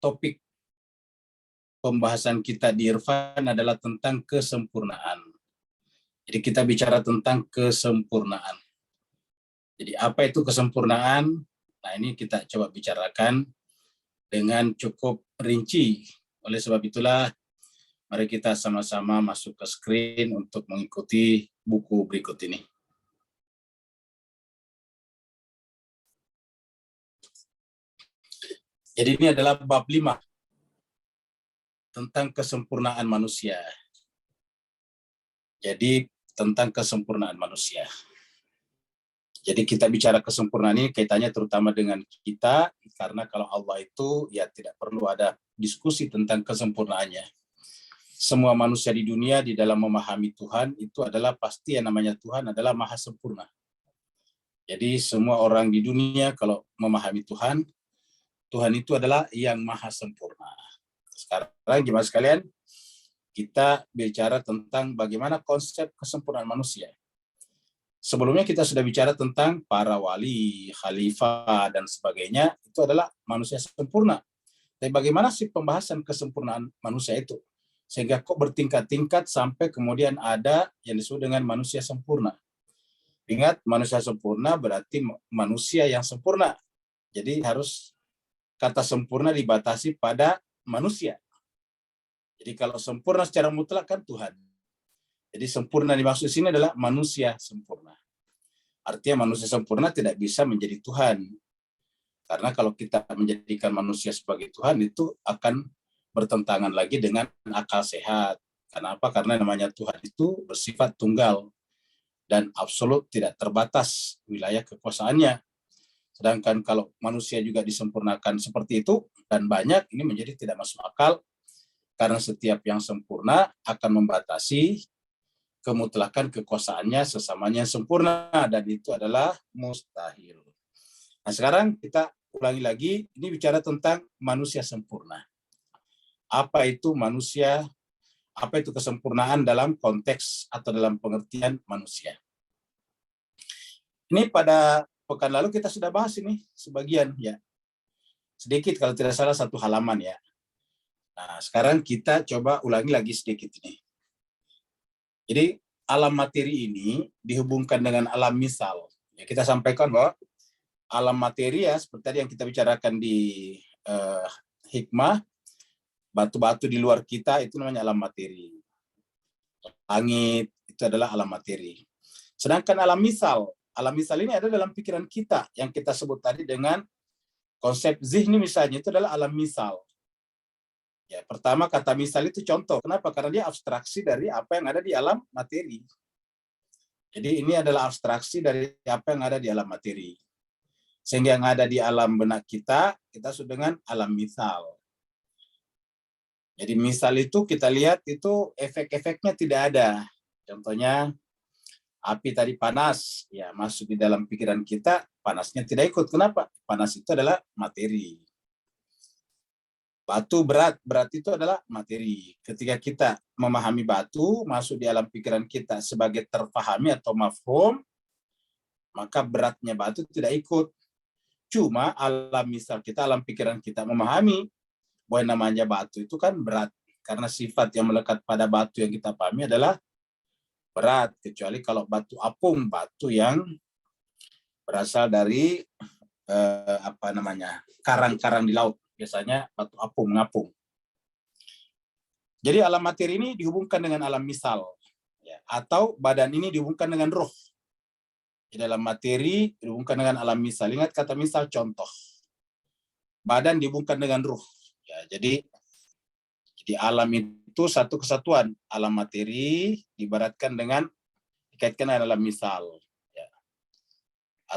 topik pembahasan kita di Irfan adalah tentang kesempurnaan. Jadi kita bicara tentang kesempurnaan. Jadi apa itu kesempurnaan? Nah, ini kita coba bicarakan dengan cukup rinci. Oleh sebab itulah, mari kita sama-sama masuk ke screen untuk mengikuti buku berikut ini. Jadi ini adalah bab 5 tentang kesempurnaan manusia. Jadi tentang kesempurnaan manusia. Jadi kita bicara kesempurnaan ini kaitannya terutama dengan kita, karena kalau Allah itu ya tidak perlu ada diskusi tentang kesempurnaannya. Semua manusia di dunia di dalam memahami Tuhan itu adalah pasti yang namanya Tuhan adalah maha sempurna. Jadi semua orang di dunia kalau memahami Tuhan, Tuhan itu adalah yang maha sempurna. Sekarang gimana sekalian, kita bicara tentang bagaimana konsep kesempurnaan manusia. Sebelumnya kita sudah bicara tentang para wali, khalifah, dan sebagainya, itu adalah manusia sempurna. Tapi bagaimana sih pembahasan kesempurnaan manusia itu? Sehingga kok bertingkat-tingkat sampai kemudian ada yang disebut dengan manusia sempurna. Ingat, manusia sempurna berarti manusia yang sempurna. Jadi harus kata sempurna dibatasi pada manusia. Jadi kalau sempurna secara mutlak kan Tuhan. Jadi sempurna dimaksud sini adalah manusia sempurna. Artinya manusia sempurna tidak bisa menjadi Tuhan. Karena kalau kita menjadikan manusia sebagai Tuhan itu akan bertentangan lagi dengan akal sehat. Kenapa? Karena namanya Tuhan itu bersifat tunggal dan absolut, tidak terbatas wilayah kekuasaannya. Sedangkan kalau manusia juga disempurnakan seperti itu dan banyak, ini menjadi tidak masuk akal karena setiap yang sempurna akan membatasi kemutlakan kekuasaannya sesamanya sempurna, dan itu adalah mustahil. Nah, sekarang kita ulangi lagi, ini bicara tentang manusia sempurna. Apa itu manusia? Apa itu kesempurnaan dalam konteks atau dalam pengertian manusia? Ini pada pekan lalu kita sudah bahas ini sebagian ya. Sedikit kalau tidak salah 1 halaman ya. Nah, sekarang kita coba ulangi lagi sedikit ini. Jadi alam materi ini dihubungkan dengan alam misal. Ya, kita sampaikan bahwa alam materi ya seperti tadi yang kita bicarakan di hikmah, batu-batu di luar kita itu namanya alam materi. Langit itu adalah alam materi. Sedangkan alam misal ini ada dalam pikiran kita yang kita sebut tadi dengan konsep zihni misalnya, itu adalah alam misal. Ya, pertama kata misal itu contoh. Kenapa? Karena dia abstraksi dari apa yang ada di alam materi. Jadi ini adalah abstraksi dari apa yang ada di alam materi. Sehingga yang ada di alam benak kita sebut dengan alam misal. Jadi misal itu kita lihat itu efek-efeknya tidak ada. Contohnya api tadi panas, ya masuk di dalam pikiran kita, panasnya tidak ikut. Kenapa? Panas itu adalah materi. Batu berat itu adalah materi. Ketika kita memahami batu, masuk di alam pikiran kita sebagai terpahami atau mafhum, maka beratnya batu tidak ikut. Cuma alam misal kita, alam pikiran kita memahami bahwa namanya batu itu kan berat. Karena sifat yang melekat pada batu yang kita pahami adalah berat. Kecuali kalau batu apung, batu yang berasal dari karang-karang di laut. Biasanya batu apung, ngapung. Jadi alam materi ini dihubungkan dengan alam misal. Ya, atau badan ini dihubungkan dengan roh. Di dalam materi dihubungkan dengan alam misal. Ingat kata misal contoh. Badan dihubungkan dengan roh. Ya, jadi alam itu satu kesatuan. Alam materi diibaratkan dengan dikaitkan dengan alam misal. Ya.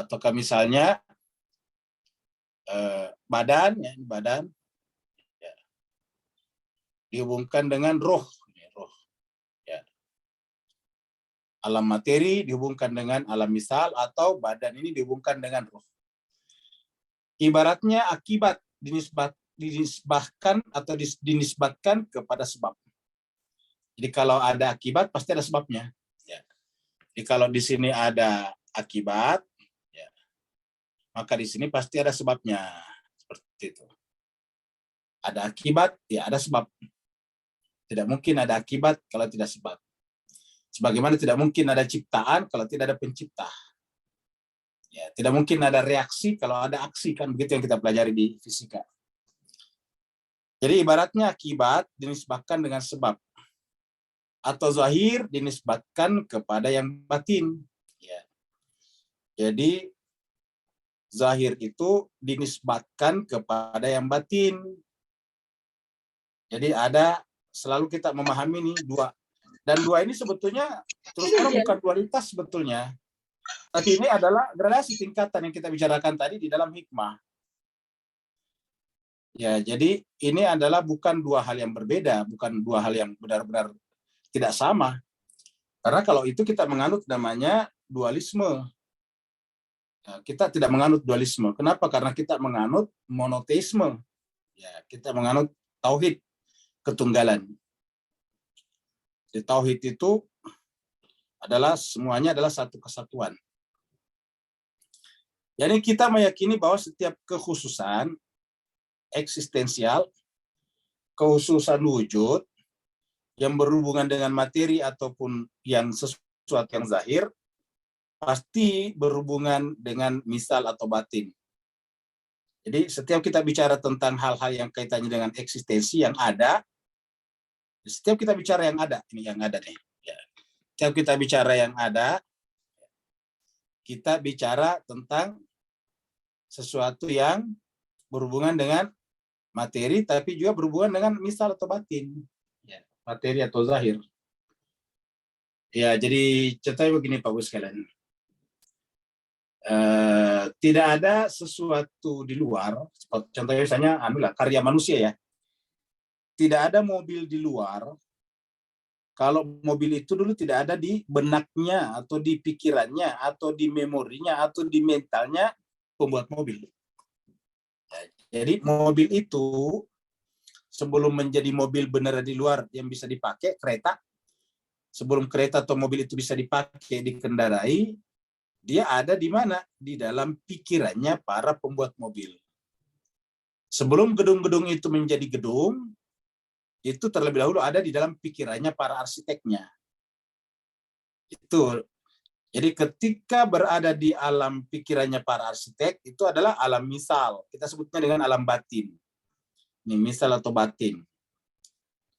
Ataukah misalnya badan ya, dihubungkan dengan roh. Ya. Alam materi dihubungkan dengan alam misal, atau badan ini dihubungkan dengan roh. Ibaratnya akibat dinisbahkan atau dinisbatkan kepada sebab. Jadi kalau ada akibat pasti ada sebabnya. Ya. Jadi kalau di sini ada akibat, ya, maka di sini pasti ada sebabnya. Seperti itu. Ada akibat, ya ada sebab. Tidak mungkin ada akibat kalau tidak sebab. Sebagaimana tidak mungkin ada ciptaan kalau tidak ada pencipta. Ya, tidak mungkin ada reaksi kalau ada aksi, kan begitu yang kita pelajari di fisika. Jadi ibaratnya akibat dinisbahkan dengan sebab, atau zahir dinisbatkan kepada yang batin. Ya. Jadi zahir itu dinisbatkan kepada yang batin. Jadi selalu kita memahami ini dua. Dan dua ini sebetulnya terus terang bukan dualitas sebetulnya. Tapi ini adalah relasi tingkatan yang kita bicarakan tadi di dalam hikmah. Ya, jadi ini adalah bukan dua hal yang berbeda, bukan dua hal yang benar-benar tidak sama. Karena kalau itu kita menganut namanya dualisme. Ya, kita tidak menganut dualisme. Kenapa? Karena kita menganut monoteisme. Ya, kita menganut tauhid ketunggalan. Di tauhid itu semuanya adalah satu kesatuan. Jadi kita meyakini bahwa setiap kekhususan eksistensial, kekhususan wujud yang berhubungan dengan materi ataupun yang sesuatu yang zahir pasti berhubungan dengan misal atau batin. Jadi setiap kita bicara tentang hal-hal yang kaitannya dengan eksistensi yang ada, setiap kita bicara yang ada, ini yang ada nih. Ya. Setiap kita bicara yang ada, kita bicara tentang sesuatu yang berhubungan dengan materi, tapi juga berhubungan dengan misal atau batin. Ya, materi atau zahir. Ya, jadi contohnya begini Pak Bu sekalian. Tidak ada sesuatu di luar, contohnya misalnya ambillah karya manusia ya. Tidak ada mobil di luar, kalau mobil itu dulu tidak ada di benaknya, atau di pikirannya, atau di memorinya, atau di mentalnya pembuat mobil. Jadi mobil itu sebelum menjadi mobil beneran di luar yang bisa dipakai, kereta, sebelum kereta atau mobil itu bisa dipakai, dikendarai, dia ada di mana? Di dalam pikirannya para pembuat mobil. Sebelum gedung-gedung itu menjadi gedung, itu terlebih dahulu ada di dalam pikirannya para arsiteknya. Itu. Jadi ketika berada di alam pikirannya para arsitek, itu adalah alam misal. Kita sebutnya dengan alam batin. Ini misal atau batin.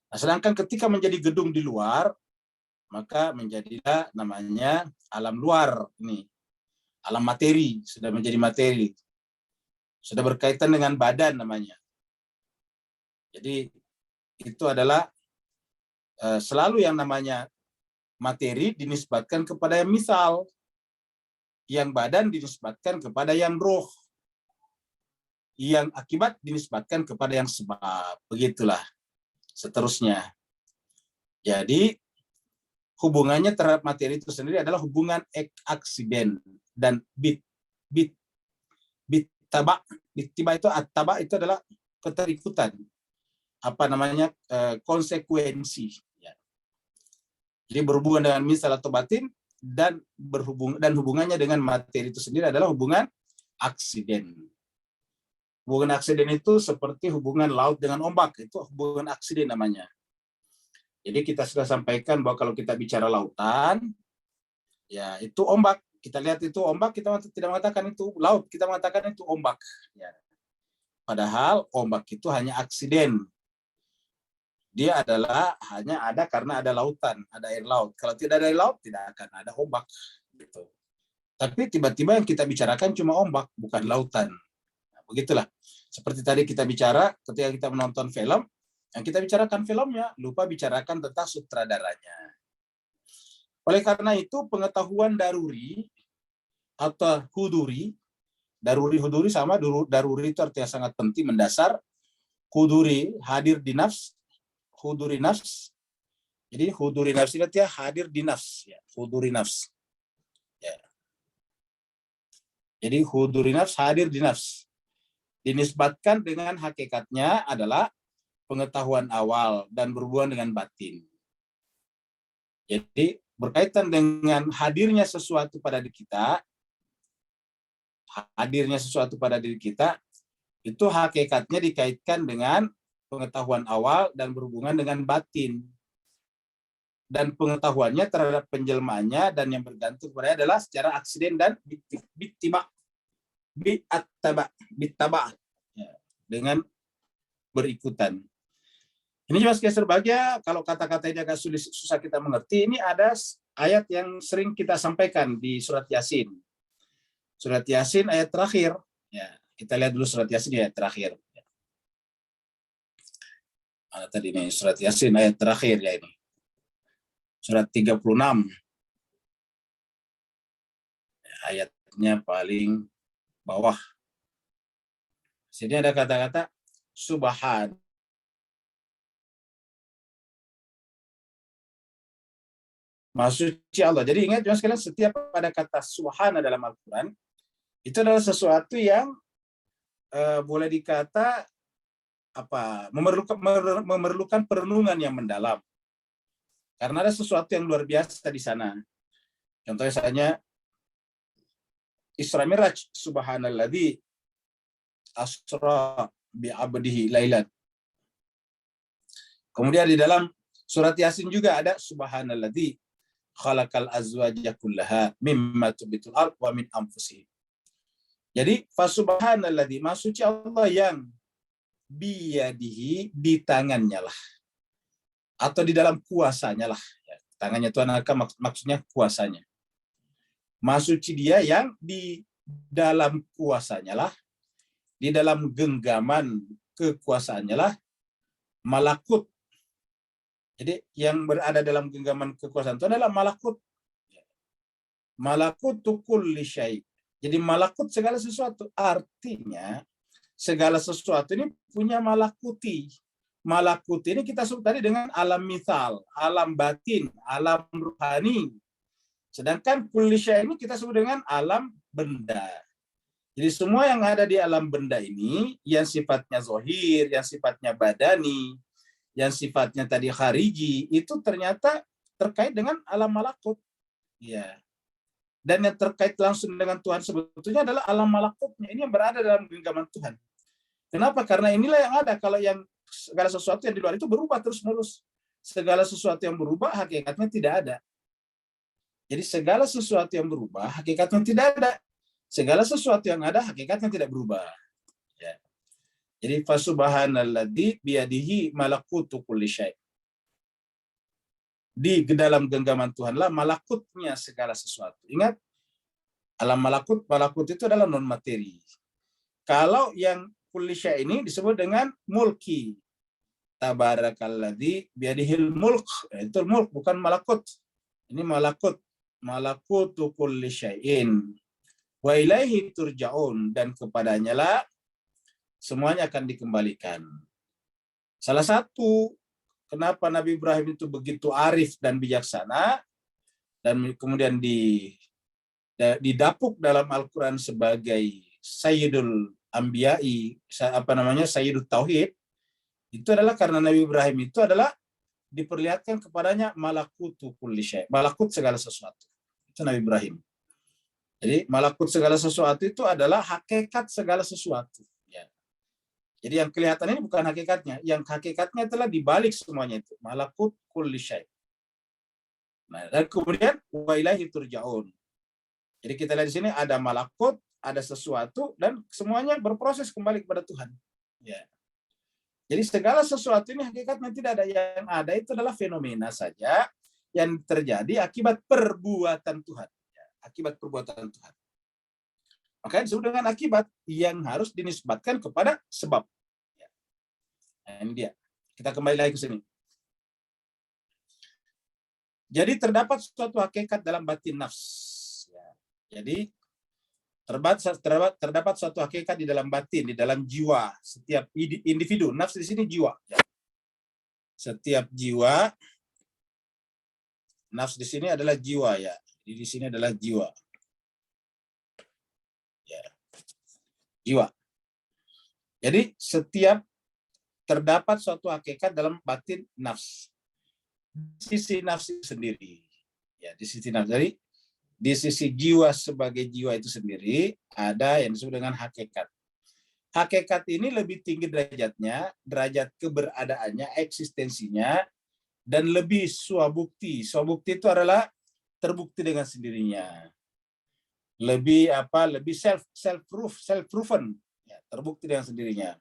Nah, sedangkan ketika menjadi gedung di luar, maka menjadilah namanya alam luar. Ini alam materi, sudah menjadi materi. Sudah berkaitan dengan badan namanya. Jadi itu adalah selalu yang namanya materi dinisbatkan kepada yang misal, yang badan dinisbatkan kepada yang roh, yang akibat dinisbatkan kepada yang sebab. Begitulah seterusnya. Jadi hubungannya terhadap materi itu sendiri adalah hubungan aksiden dan bit taba itu ataba itu adalah keterikutan, apa namanya, konsekuensi. Jadi berhubungan dengan misal atau batin dan hubungannya dengan materi itu sendiri adalah hubungan aksiden. Hubungan aksiden itu seperti hubungan laut dengan ombak, itu hubungan aksiden namanya. Jadi kita sudah sampaikan bahwa kalau kita bicara lautan, ya itu ombak. Kita lihat itu ombak, kita tidak mengatakan itu laut, kita mengatakan itu ombak. Ya. Padahal ombak itu hanya aksiden. Dia hanya ada karena ada lautan, ada air laut. Kalau tidak ada air laut, tidak akan ada ombak. Gitu. Tapi tiba-tiba yang kita bicarakan cuma ombak, bukan lautan. Nah, begitulah. Seperti tadi kita bicara, ketika kita menonton film, yang kita bicarakan filmnya, lupa bicarakan tentang sutradaranya. Oleh karena itu, pengetahuan daruri atau huduri, daruri-huduri sama, daruri itu artinya sangat penting, mendasar. Huduri, hadir di nafs, huduri nafs. Jadi huduri nafs itu ya hadir di nafs, ya. Huduri nafs. Ya. Jadi huduri nafs, hadir di nafs. Dinisbatkan dengan hakikatnya adalah pengetahuan awal dan berhubungan dengan batin. Jadi berkaitan dengan hadirnya sesuatu pada diri kita, itu hakikatnya dikaitkan dengan pengetahuan awal dan berhubungan dengan batin. Dan pengetahuannya terhadap penjelmaannya dan yang bergantung kepadanya adalah secara aksiden dan bitaba ya, dengan berikutan. Ini juga sebagai kalau kata-kata ini agak susah kita mengerti, ini ada ayat yang sering kita sampaikan di surat Yasin. Surat Yasin ayat terakhir. Ya, kita lihat dulu surat Yasin ayat terakhir. Tadi ini surat Yasin ayat terakhir ya ini. Surat 36. Ayatnya paling bawah. Sini ada kata-kata subhan. Maha suci Allah. Jadi ingat juga sekalian, setiap pada kata subhana dalam Al-Quran, itu adalah sesuatu yang boleh dikata memerlukan perenungan yang mendalam. Karena ada sesuatu yang luar biasa di sana. Contohnya misalnya Isra Miraj, subhanalladzi asra bi 'abdihi lailan. Kemudian di dalam surat Yasin juga ada subhanalladzi khalaqal azwaja kullaha mimma tubitul ard wa min anfusihim. Jadi fasubhanalladzi, maha suci Allah yang biyadihi, di tangannya lah, atau di dalam kuasanya lah. Tangannya Tuhan akan maksudnya kuasanya. Maha suci dia yang di dalam kuasanya lah, di dalam genggaman kekuasaannya lah, malakut. Jadi yang berada dalam genggaman kekuasaan itu adalah malakut. Malakutu kulli syai'. Jadi malakut segala sesuatu. Artinya segala sesuatu ini punya malakuti. Malakuti ini kita sebut tadi dengan alam mithal, alam batin, alam ruhani. Sedangkan kulli syai' ini kita sebut dengan alam benda. Jadi semua yang ada di alam benda ini, yang sifatnya zohir, yang sifatnya badani, yang sifatnya tadi khariji, itu ternyata terkait dengan alam malakut. Ya. Dan yang terkait langsung dengan Tuhan sebetulnya adalah alam malakutnya. Ini yang berada dalam genggaman Tuhan. Kenapa? Karena inilah yang ada. Kalau yang segala sesuatu yang di luar itu berubah terus-menerus. Segala sesuatu yang berubah hakikatnya tidak ada. Jadi segala sesuatu yang berubah hakikatnya tidak ada. Segala sesuatu yang ada hakikatnya tidak berubah. Ya. Jadi fasubhanalladzi biyadihi malakutu kulli syai'. Di dalam genggaman Tuhanlah malakutnya segala sesuatu. Ingat, alam malakut itu adalah non materi. Kalau yang kulli syai' ini disebut dengan mulki. Tabarakalladzi biyadihil mulk. Itu mulk, bukan malakut. Ini malakut. Malakutu kulli syai'in. Wa ilaihi turja'un. Dan kepadanya lah semuanya akan dikembalikan. Salah satu kenapa Nabi Ibrahim itu begitu arif dan bijaksana, dan kemudian didapuk dalam Al-Quran sebagai Sayyidul Anbiya'i, Sayyidul Tauhid, itu adalah karena Nabi Ibrahim itu adalah diperlihatkan kepadanya malakutu kulli syai', malakut segala sesuatu. Itu Nabi Ibrahim. Jadi malakut segala sesuatu itu adalah hakikat segala sesuatu. Jadi yang kelihatan ini bukan hakikatnya, yang hakikatnya telah dibalik semuanya itu. Malakut kulli syai'. Nah, dan kemudian wa ilaihi turja'un. Jadi kita lihat di sini ada malakut, ada sesuatu, dan semuanya berproses kembali kepada Tuhan. Ya. Jadi segala sesuatu ini hakikatnya tidak ada, yang ada itu adalah fenomena saja yang terjadi akibat perbuatan Tuhan. Ya, akibat perbuatan Tuhan. Makanya disebut dengan akibat yang harus dinisbatkan kepada sebab. Nah, ini dia. Kita kembali lagi ke sini. Jadi terdapat suatu hakikat dalam batin nafs. Ya. Jadi terdapat suatu hakikat di dalam batin, di dalam jiwa setiap individu. Nafs di sini jiwa. Ya. Setiap jiwa, nafs di sini adalah jiwa ya. Jadi di sini adalah jiwa. Ya. Jiwa. Jadi setiap terdapat suatu hakikat dalam batin nafs. Sisi nafs sendiri. Ya, di sisi nafs. Jadi di sisi jiwa sebagai jiwa itu sendiri ada yang disebut dengan hakikat. Hakikat ini lebih tinggi derajatnya, derajat keberadaannya, eksistensinya, dan lebih swabukti. Swabukti itu adalah terbukti dengan sendirinya. Lebih lebih self proven, ya, terbukti dengan sendirinya.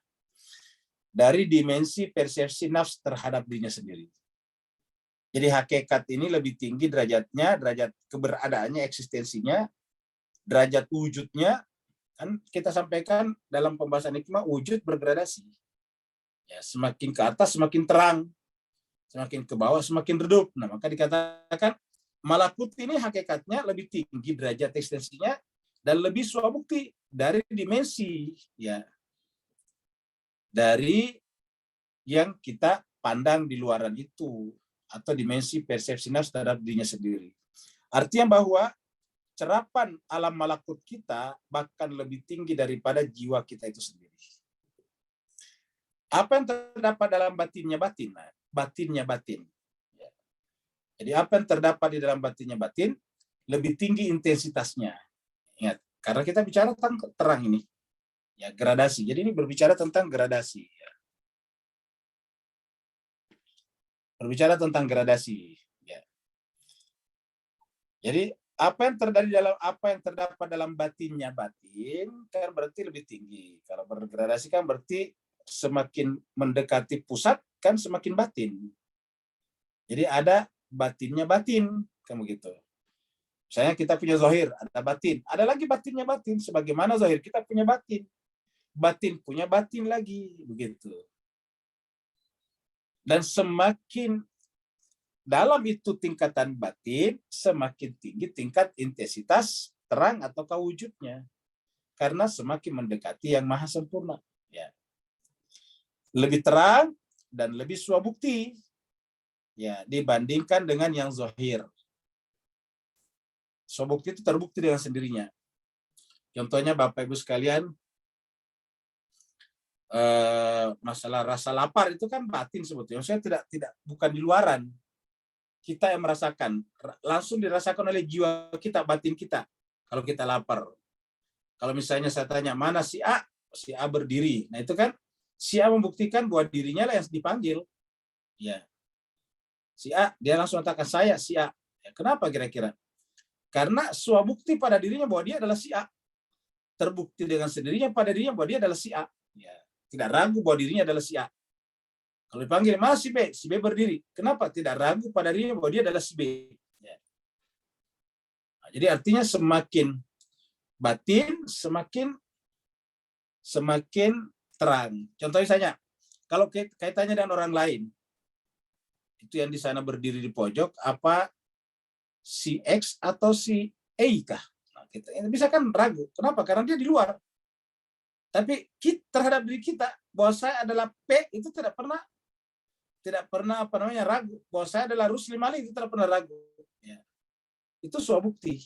Dari dimensi persepsi nafs terhadap dirinya sendiri. Jadi hakikat ini lebih tinggi derajatnya, derajat keberadaannya, eksistensinya, derajat wujudnya. Kan kita sampaikan dalam pembahasan hikmah, wujud bergradasi. Ya, semakin ke atas semakin terang, semakin ke bawah semakin redup. Nah, maka dikatakan malakut ini hakikatnya lebih tinggi derajat eksistensinya dan lebih swabukti dari dimensi, ya, dari yang kita pandang di luaran itu, atau dimensi persepsi nafs terhadap dirinya sendiri. Artinya bahwa cerapan alam malakut kita bahkan lebih tinggi daripada jiwa kita itu sendiri. Apa yang terdapat dalam batinnya batin? Nah, batinnya batin. Jadi apa yang terdapat di dalam batinnya batin lebih tinggi intensitasnya. Ingat, karena kita bicara tentang terang ini, ya, gradasi. Jadi ini berbicara tentang gradasi. Ya. Berbicara tentang gradasi. Ya. Jadi apa yang terdapat dalam batinnya batin kan berarti lebih tinggi. Kalau bergradasi kan berarti semakin mendekati pusat kan semakin batin. Jadi ada batinnya batin, kan begitu. Misalnya kita punya zahir, ada batin. Ada lagi batinnya batin, sebagaimana zahir kita punya batin. Batin punya batin lagi, begitu. Dan semakin dalam itu tingkatan batin, semakin tinggi tingkat intensitas terang atau wujudnya. Karena semakin mendekati yang maha sempurna. Ya. Lebih terang dan lebih swabukti, ya, dibandingkan dengan yang zahir. Swabukti itu terbukti dengan sendirinya. Contohnya Bapak Ibu sekalian, masalah rasa lapar itu kan batin sebetulnya. Saya tidak bukan di luaran. Kita yang merasakan, langsung dirasakan oleh jiwa kita, batin kita. Kalau kita lapar. Kalau misalnya saya tanya, mana si A? Si A berdiri. Nah itu kan, si A membuktikan bahwa dirinya lah yang dipanggil. Ya. Si A, dia langsung katakan saya, si A. Ya, kenapa kira-kira? Karena swabukti pada dirinya bahwa dia adalah si A. Terbukti dengan sendirinya pada dirinya bahwa dia adalah si A. Ya. Tidak ragu bahwa dirinya adalah si A. Kalau dipanggil, mana si B? Si B berdiri. Kenapa? Tidak ragu pada dirinya bahwa dia adalah si B. Ya. Nah, jadi artinya semakin batin, semakin terang. Contohnya misalnya, kalau kaitannya dengan orang lain, itu yang di sana berdiri di pojok, apa si X atau si A kah? Nah, kita bisa kan ragu. Kenapa? Karena dia di luar. Tapi terhadap diri kita, bahwa saya adalah P, itu tidak pernah ragu. Bahwa saya adalah Rusli Malik, itu tidak pernah ragu. Ya. Itu sebuah bukti.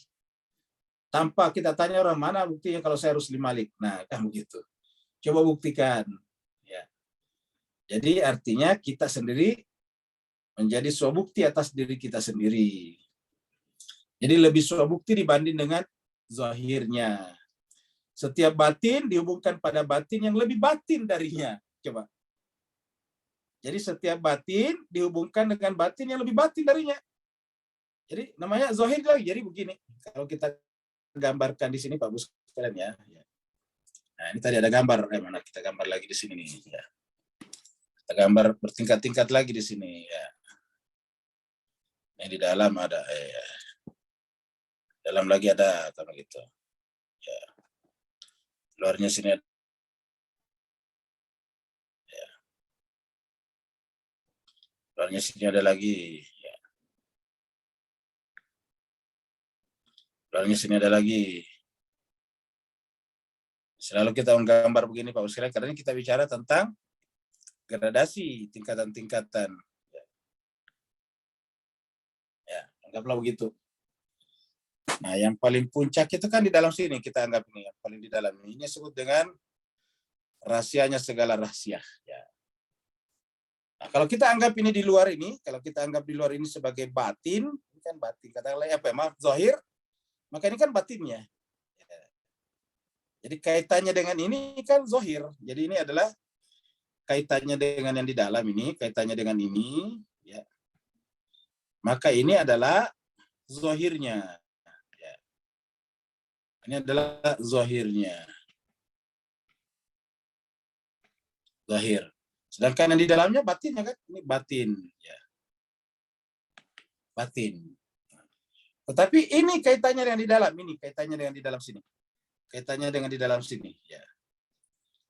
Tanpa kita tanya orang mana buktinya kalau saya Rusli Malik. Nah, kan begitu. Coba buktikan. Ya. Jadi artinya kita sendiri menjadi sebuah bukti atas diri kita sendiri. Jadi lebih sebuah bukti dibanding dengan zahirnya. Setiap batin dihubungkan pada batin yang lebih batin darinya. Coba. Jadi setiap batin dihubungkan dengan batin yang lebih batin darinya. Jadi namanya zahir lagi. Jadi begini, kalau kita gambarkan di sini Pak Bus sekalian ya. Nah, ini tadi ada gambar, mana kita gambar lagi di sini nih ya. Kita gambar bertingkat-tingkat lagi di sini ya. Ini di dalam ada dalam lagi ada sama gitu. Ya. Luarnya sini ada. Ya. Luarnya sini ada lagi. Ya. Luarnya sini ada lagi. Selalu kita menggambar begini Pak Ustaz, karena kita bicara tentang gradasi, tingkatan-tingkatan. Ya, anggaplah begitu. Nah, yang paling puncak itu kan di dalam sini, kita anggap ini yang paling di dalam ini. Ini disebut dengan rahasianya segala rahasia. Ya. Nah, kalau kita anggap ini di luar ini, kalau kita anggap di luar ini sebagai batin, ini kan batin, katakanlah apa ya, maaf, zahir, maka ini kan batinnya. Jadi kaitannya dengan ini kan zohir. Jadi ini adalah kaitannya dengan yang di dalam ini, kaitannya dengan ini, ya. Maka ini adalah zohirnya. Ya. Ini adalah zohirnya. Zahir. Sedangkan yang di dalamnya batinnya kan, ini batin. Ya. Batin. Tetapi ini kaitannya dengan di dalam, ini kaitannya dengan di dalam sini. Kaitannya dengan di dalam sini. Ya.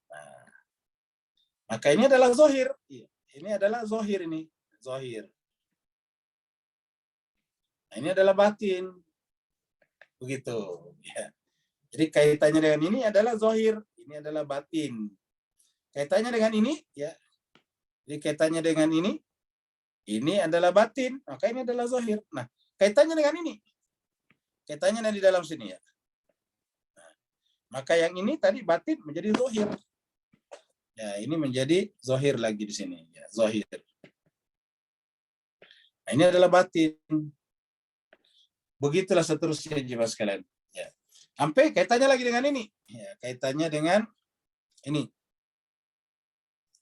Nah, maka ini adalah zohir. Ini adalah zohir ini. Zohir. Nah, ini adalah batin. Begitu. Ya. Jadi kaitannya dengan ini adalah zohir. Ini adalah batin. Kaitannya dengan ini, ya. Jadi kaitannya dengan ini adalah batin. Maka ini adalah zohir. Nah, kaitannya dengan ini. Kaitannya di dalam sini ya. Nah, maka yang ini tadi batin menjadi zohir. Ya, ini menjadi zohir lagi di sini. Ya, zohir. Nah, ini adalah batin. Begitulah seterusnya jemaah sekalian. Ya. Sampai kaitannya lagi dengan ini. Ya, kaitannya dengan ini.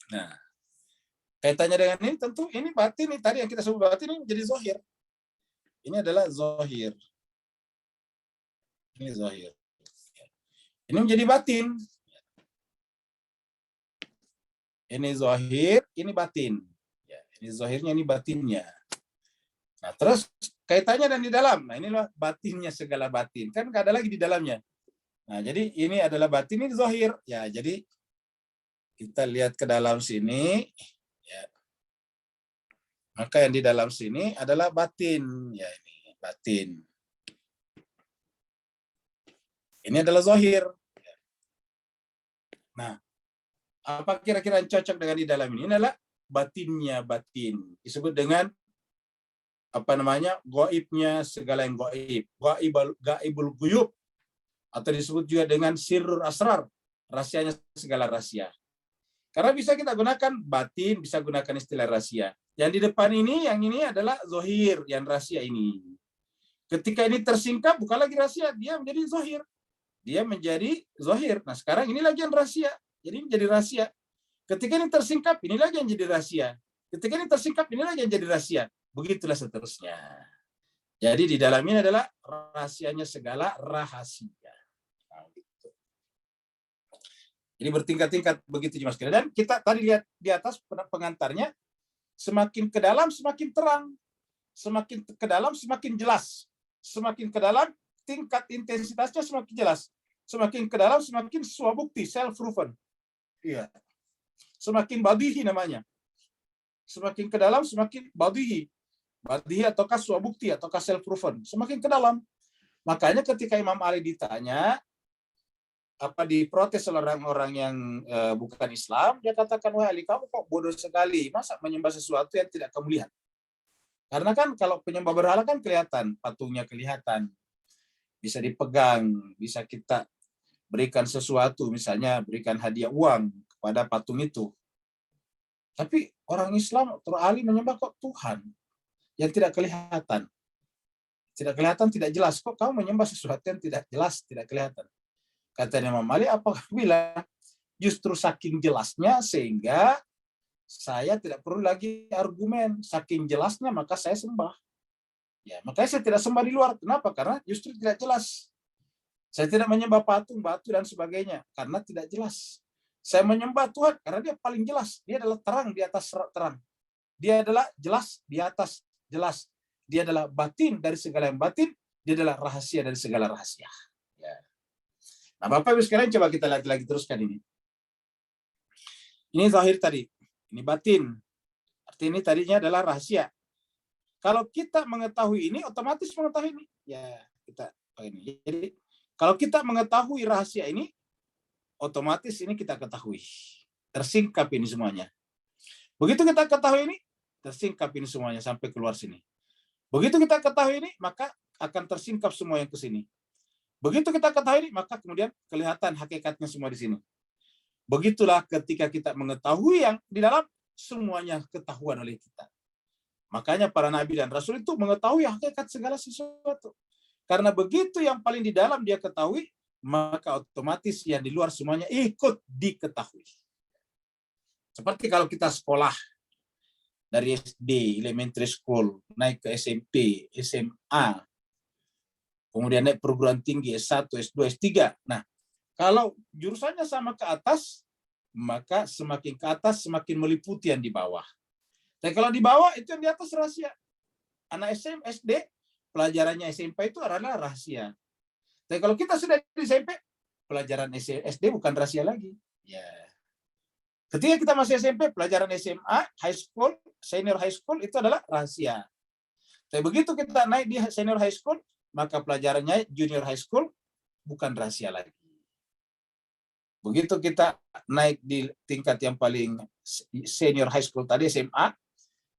Nah, kaitannya dengan ini tentu ini batin ini tadi yang kita sebut batin ini menjadi zohir. Ini adalah zohir. Ini zohir. Ini menjadi batin. Ini zohir, ini batin. Ya, ini zohirnya, ini batinnya. Nah, terus kaitannya dan di dalam. Nah, inilah batinnya segala batin. Kan nggak ada lagi di dalamnya. Nah, jadi ini adalah batin, ini zohir. Ya, jadi kita lihat ke dalam sini. Ya. Maka yang di dalam sini adalah batin. Ya, ini batin. Ini adalah zohir. Nah, apa kira-kira yang cocok dengan di dalam ini? Ini adalah batinnya batin. Disebut dengan apa namanya? Gaibnya segala yang gaib. Gaibul guyub. Atau disebut juga dengan sirrul asrar. Rahasianya segala rahasia. Karena bisa kita gunakan batin, bisa gunakan istilah rahasia. Yang di depan ini, yang ini adalah zohir, yang rahasia ini. Ketika ini tersingkap, bukan lagi rahasia, dia menjadi zohir. Dia menjadi zohir. Nah, sekarang ini lagi yang rahasia. Jadi menjadi rahasia. Ketika ini tersingkap, ini lagi yang jadi rahasia. Ketika ini tersingkap, ini lagi yang jadi rahasia. Begitulah seterusnya. Jadi di dalam ini adalah rahasianya segala rahasia. Nah, gitu. Jadi bertingkat-tingkat begitu Mas. Dan kita tadi lihat di atas pengantarnya, semakin ke dalam semakin terang. Semakin ke dalam semakin jelas. Semakin ke dalam tingkat intensitasnya semakin jelas. Semakin ke dalam semakin swabukti, self-proven. Iya. Semakin badihi namanya. Semakin ke dalam semakin badihi. Badihi ataukah swabukti ataukah self-proven. Semakin ke dalam. Makanya ketika Imam Ali ditanya, apa diprotes oleh orang-orang yang bukan Islam, dia katakan, wah Ali, kamu kok bodoh sekali. Masa menyembah sesuatu yang tidak kamu lihat? Karena kan kalau penyembah berhala kan kelihatan, patungnya kelihatan. Bisa dipegang, bisa kita berikan sesuatu, misalnya berikan hadiah uang kepada patung itu. Tapi orang Islam terali menyembah kok Tuhan yang tidak kelihatan. Tidak kelihatan, tidak jelas. Kok kamu menyembah sesuatu yang tidak jelas, tidak kelihatan? Kata Imam Ali, apakah bilang justru saking jelasnya sehingga saya tidak perlu lagi argumen. Saking jelasnya maka saya sembah. Ya, makanya saya tidak sembah di luar. Kenapa? Karena justru tidak jelas. Saya tidak menyembah patung, batu, dan sebagainya. Karena tidak jelas. Saya menyembah Tuhan karena dia paling jelas. Dia adalah terang di atas terang. Dia adalah jelas di atas jelas. Dia adalah batin dari segala yang batin. Dia adalah rahasia dari segala rahasia. Ya. Nah, Bapak-Ibu sekalian, coba kita lihat lagi teruskan ini. Ini zahir tadi. Ini batin. Artinya ini tadinya adalah rahasia. Kalau kita mengetahui ini, otomatis mengetahui ini. Ya, kita ini. Jadi, kalau kita mengetahui rahasia ini, otomatis ini kita ketahui. Tersingkap ini semuanya. Begitu kita ketahui ini, tersingkap ini semuanya sampai keluar sini. Begitu kita ketahui ini, maka akan tersingkap semua yang ke sini. Begitu kita ketahui ini, maka kemudian kelihatan hakikatnya semua di sini. Begitulah ketika kita mengetahui yang di dalam, semuanya ketahuan oleh kita. Makanya para nabi dan rasul itu mengetahui hakikat segala sesuatu. Karena begitu yang paling di dalam dia ketahui, maka otomatis yang di luar semuanya ikut diketahui. Seperti kalau kita sekolah dari SD, elementary school, naik ke SMP, SMA, kemudian naik perguruan tinggi S1, S2, S3. Nah, kalau jurusannya sama ke atas, maka semakin ke atas semakin meliputi yang di bawah. Tapi kalau di bawah itu yang di atas rahasia. Anak SD, pelajarannya SMP itu adalah rahasia. Tapi kalau kita sudah di SMP, pelajaran SD bukan rahasia lagi. Ya. Ketika kita masih SMP, pelajaran SMA, high school, senior high school itu adalah rahasia. Tapi begitu kita naik di senior high school, maka pelajarannya junior high school bukan rahasia lagi. Begitu kita naik di tingkat yang paling senior high school tadi, SMA,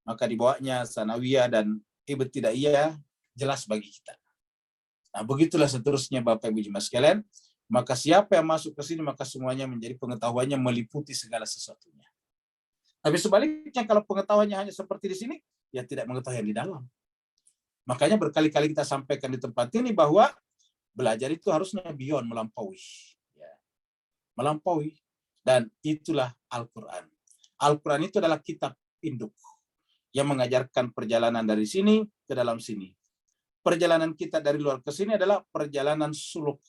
maka di bawahnya sanawiyah dan ibtidaiyah jelas bagi kita. Nah, begitulah seterusnya Bapak Ibu Jemaah sekalian. Maka siapa yang masuk ke sini, maka semuanya menjadi pengetahuannya meliputi segala sesuatunya. Tapi sebaliknya, kalau pengetahuannya hanya seperti di sini, ya tidak mengetahui yang di dalam. Makanya berkali-kali kita sampaikan di tempat ini bahwa belajar itu harusnya beyond, melampaui. Ya. Melampaui. Dan itulah Al-Quran. Al-Quran itu adalah kitab induk yang mengajarkan perjalanan dari sini ke dalam sini. Perjalanan kita dari luar ke sini adalah perjalanan suluk,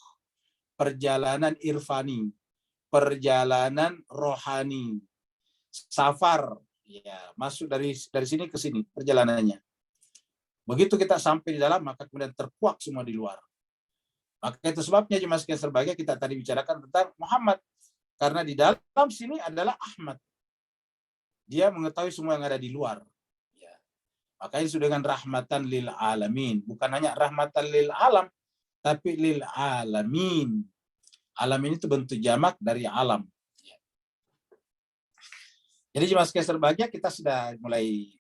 perjalanan irfani, perjalanan rohani, safar, ya, masuk dari sini ke sini perjalanannya. Begitu kita sampai di dalam, maka kemudian terkuak semua di luar. Maka itu sebabnya jemaah sekalian berbahagia kita tadi bicarakan tentang Muhammad, karena di dalam sini adalah Ahmad. Dia mengetahui semua yang ada di luar. Makanya itu dengan rahmatan lil alamin. Bukan hanya rahmatan lil alam, tapi lil alamin. Alamin itu bentuk jamak dari alam. Jadi jemaah sekalian berbahagia, kita sudah mulai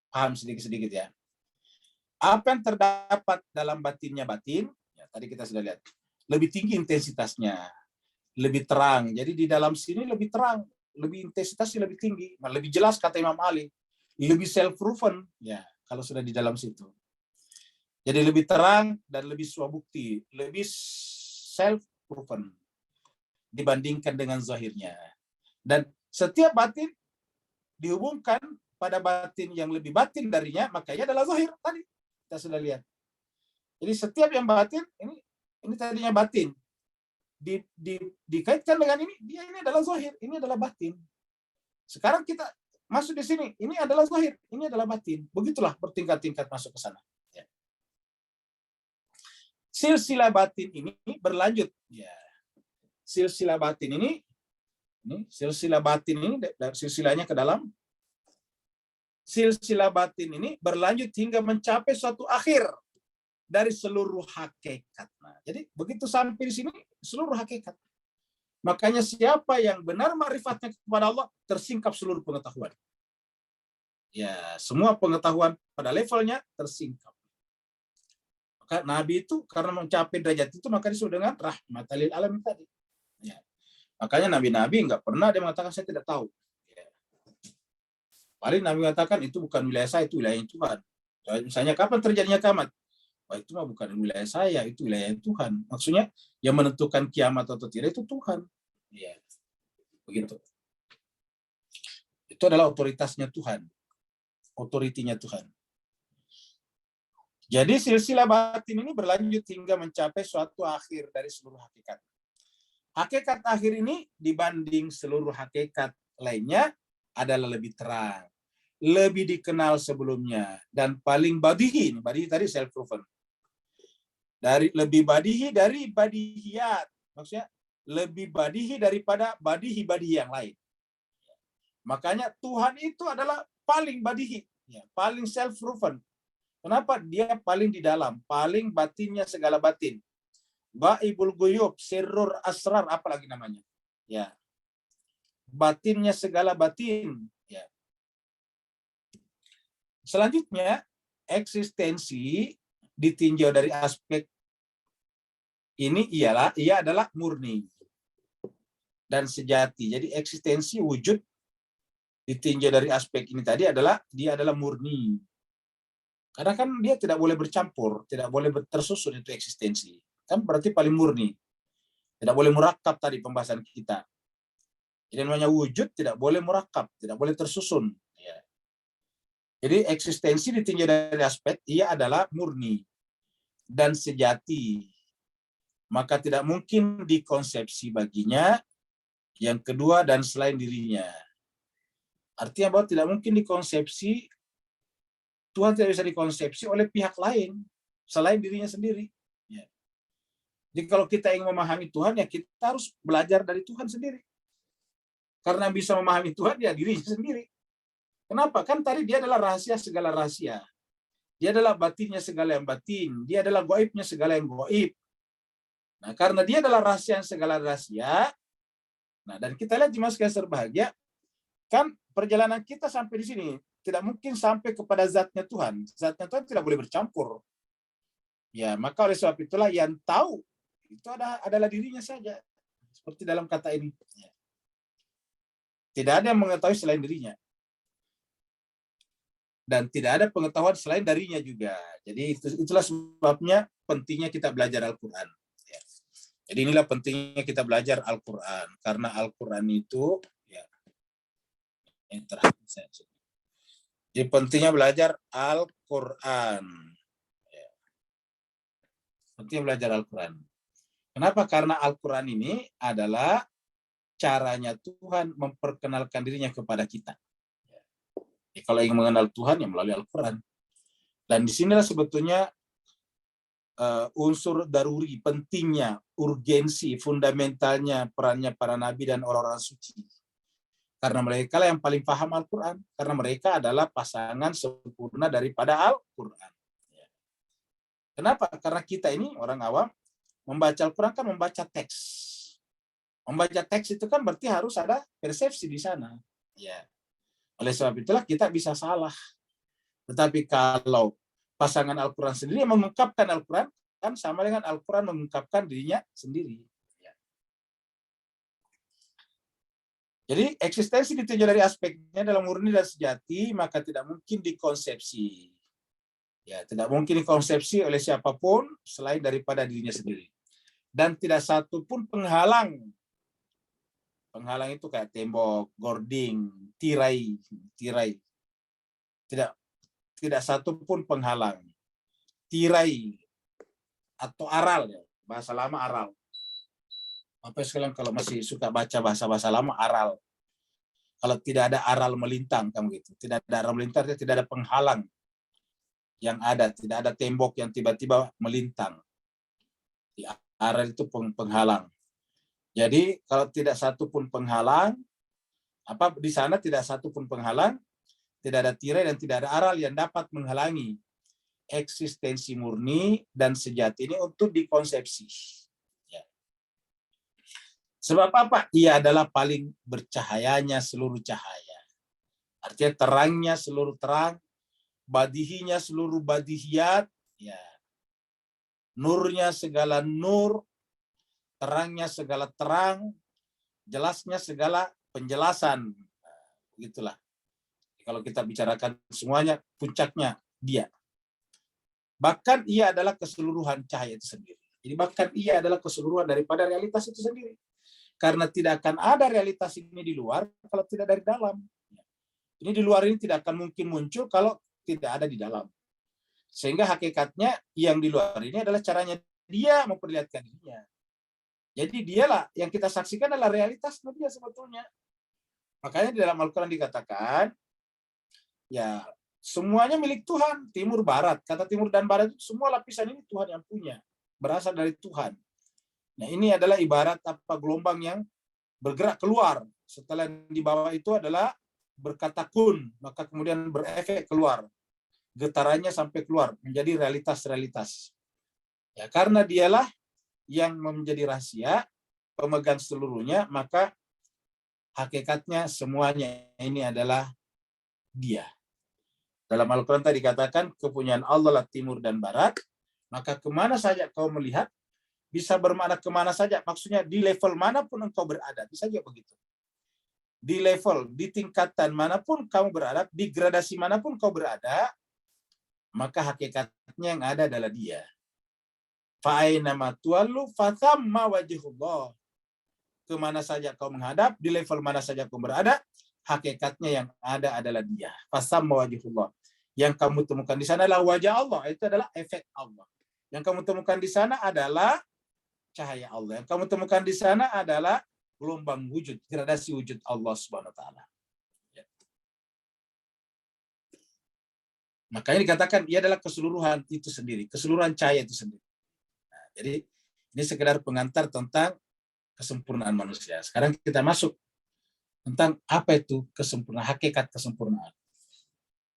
paham sedikit-sedikit ya. Apa yang terdapat dalam batinnya batin, ya, tadi kita sudah lihat. Lebih tinggi intensitasnya, lebih terang. Jadi di dalam sini lebih terang, lebih intensitasnya lebih tinggi, lebih jelas kata Imam Ali. Lebih self-proven, ya, kalau sudah di dalam situ. Jadi lebih terang dan lebih swabukti, lebih self-proven dibandingkan dengan zahirnya. Dan setiap batin dihubungkan pada batin yang lebih batin darinya, makanya adalah zahir tadi. Kita sudah lihat. Jadi setiap yang batin, ini tadinya batin. Dikaitkan dengan ini adalah zahir, ini adalah batin. Sekarang kita masuk di sini, ini adalah zahir, ini adalah batin. Begitulah bertingkat-tingkat masuk ke sana. Ya. Silsilah batin ini berlanjut. Ya. Silsilah batin ini silsilah batin ini, silsilahnya ke dalam. Silsilah batin ini berlanjut hingga mencapai suatu akhir dari seluruh hakikat. Nah, jadi begitu sampai di sini, seluruh hakikat. Makanya siapa yang benar ma'rifatnya kepada Allah, tersingkap seluruh pengetahuan. Ya, semua pengetahuan pada levelnya tersingkap. Maka Nabi itu karena mencapai derajat itu, maka disebut dengan rahmatan lil alamin tadi. Ya. Makanya Nabi-Nabi nggak pernah dia mengatakan saya tidak tahu. Ya. Paling Nabi mengatakan itu bukan wilayah saya, itu wilayah Tuhan. Misalnya kapan terjadinya kiamat? Wah, itu mah bukan wilayah saya, itu wilayah Tuhan. Maksudnya yang menentukan kiamat atau tidak itu Tuhan. Ya, begitu. Itu adalah otoritasnya Tuhan, otoritinya Tuhan. Jadi silsilah batin ini berlanjut hingga mencapai suatu akhir dari seluruh hakikat. Hakikat akhir ini dibanding seluruh hakikat lainnya adalah lebih terang, lebih dikenal sebelumnya, dan paling badihi. Badihi tadi self-proven. Lebih badihi dari badihiyat. Maksudnya lebih badihi daripada badihi-badihi yang lain. Makanya Tuhan itu adalah paling badihi, ya, paling self-proven. Kenapa? Dia paling di dalam, paling batinnya segala batin. Ghaibul ghuyub, sirrur asrar, apalagi namanya. Ya. Batinnya segala batin. Ya. Selanjutnya, eksistensi ditinjau dari aspek ini ia adalah murni dan sejati. Jadi eksistensi wujud ditinjau dari aspek ini tadi adalah dia adalah murni. Karena kan dia tidak boleh bercampur, tidak boleh tersusun itu eksistensi. Kan berarti paling murni. Tidak boleh murakab tadi pembahasan kita. Jadi namanya wujud tidak boleh murakab, tidak boleh tersusun. Ya. Jadi eksistensi ditinjau dari aspek ia adalah murni dan sejati. Maka tidak mungkin dikonsepsi baginya yang kedua dan selain dirinya. Artinya bahwa tidak mungkin dikonsepsi, Tuhan tidak bisa dikonsepsi oleh pihak lain selain dirinya sendiri. Ya. Jadi kalau kita ingin memahami Tuhan, ya kita harus belajar dari Tuhan sendiri. Karena bisa memahami Tuhan, ya dirinya sendiri. Kenapa? Kan tadi dia adalah rahasia segala rahasia. Dia adalah batinnya segala yang batin. Dia adalah gaibnya segala yang gaib. Nah, karena dia adalah rahasia yang segala rahasia, nah dan kita lihat jemaah sekalian berbahagia, kan perjalanan kita sampai di sini tidak mungkin sampai kepada zatnya Tuhan. Zatnya Tuhan tidak boleh bercampur. Ya, maka oleh sebab itulah yang tahu itu adalah dirinya saja. Seperti dalam kata ini. Ya. Tidak ada yang mengetahui selain dirinya. Dan tidak ada pengetahuan selain darinya juga. Jadi itulah sebabnya pentingnya kita belajar Al-Quran. Ya. Jadi inilah pentingnya kita belajar Al-Quran. Karena Al-Quran itu, ya, yang terakhir saya. Jadi pentingnya belajar Al-Quran. Ya. Pentingnya belajar Al-Quran. Kenapa? Karena Al-Quran ini adalah caranya Tuhan memperkenalkan dirinya kepada kita. Ya, kalau ingin mengenal Tuhan, ya melalui Al-Quran. Dan disinilah sebetulnya unsur daruri, pentingnya, urgensi, fundamentalnya perannya para nabi dan orang-orang suci. Karena mereka lah yang paling paham Al-Quran. Karena mereka adalah pasangan sempurna daripada Al-Quran. Ya. Kenapa? Karena kita ini orang awam, membaca Al-Quran kan membaca teks. Membaca teks itu kan berarti harus ada persepsi di sana. Ya. Oleh sebab itulah kita bisa salah. Tetapi kalau pasangan Al-Quran sendiri yang mengungkapkan Al-Quran, kan sama dengan Al-Quran mengungkapkan dirinya sendiri. Ya. Jadi eksistensi ditinjau dari aspeknya dalam murni dan sejati, maka tidak mungkin dikonsepsi. Ya, tidak mungkin dikonsepsi oleh siapapun selain daripada dirinya sendiri. Dan tidak satu pun penghalang. Penghalang itu kayak tembok, gording, tirai. Tidak satu pun penghalang. Tirai atau aral, ya. Bahasa lama aral. Apa sekalian kalau masih suka baca bahasa lama, aral. Kalau tidak ada aral melintang, kamu gitu. Tidak ada aral melintang, tidak ada penghalang yang ada. Tidak ada tembok yang tiba-tiba melintang. Di aral itu penghalang. Jadi kalau tidak satu pun penghalang, di sana tidak satu pun penghalang, tidak ada tirai dan tidak ada aral yang dapat menghalangi eksistensi murni dan sejati ini untuk dikonsepsi. Ya. Sebab apa? Ia adalah paling bercahayanya seluruh cahaya. Artinya terangnya seluruh terang, badihinya seluruh badihiyat, ya. Nurnya segala nur, terangnya segala terang, jelasnya segala penjelasan. Begitulah. Kalau kita bicarakan semuanya, puncaknya dia. Bahkan ia adalah keseluruhan cahaya itu sendiri. Jadi bahkan ia adalah keseluruhan daripada realitas itu sendiri. Karena tidak akan ada realitas ini di luar kalau tidak dari dalam. Ini di luar ini tidak akan mungkin muncul kalau tidak ada di dalam. Sehingga hakikatnya yang di luar ini adalah caranya dia memperlihatkan dirinya. Jadi dialah yang kita saksikan adalah realitas dia sebetulnya. Makanya di dalam Al-Quran dikatakan, ya semuanya milik Tuhan, timur barat. Kata timur dan barat itu semua lapisan ini Tuhan yang punya, berasal dari Tuhan. Nah ini adalah ibarat gelombang yang bergerak keluar. Setelah yang di bawah itu adalah berkata kun, maka kemudian berefek keluar. Getarannya sampai keluar menjadi realitas-realitas. Ya karena dialah yang menjadi rahasia, pemegang seluruhnya, maka hakikatnya semuanya ini adalah dia. Dalam Al-Quran tadi dikatakan, kepunyaan Allah lah timur dan barat, maka kemana saja kau melihat, bisa bermakna kemana saja, maksudnya di level manapun engkau berada, bisa juga begitu. Di level, di tingkatan manapun kamu berada, di gradasi manapun kau berada, maka hakikatnya yang ada adalah dia. Fa'ainama tuwallu fathamma wajhullah. Kemana saja kau menghadap, di level mana saja kau berada, hakikatnya yang ada adalah Dia. Fathamma wajhullah. Yang kamu temukan di sana adalah wajah Allah. Itu adalah efek Allah. Yang kamu temukan di sana adalah cahaya Allah. Yang kamu temukan di sana adalah gelombang wujud, gradasi wujud Allah Subhanahu wa taala. Ya. Makanya dikatakan ia adalah keseluruhan itu sendiri, keseluruhan cahaya itu sendiri. Nah, jadi ini sekedar pengantar tentang kesempurnaan manusia. Sekarang kita masuk tentang apa itu kesempurnaan, hakikat kesempurnaan.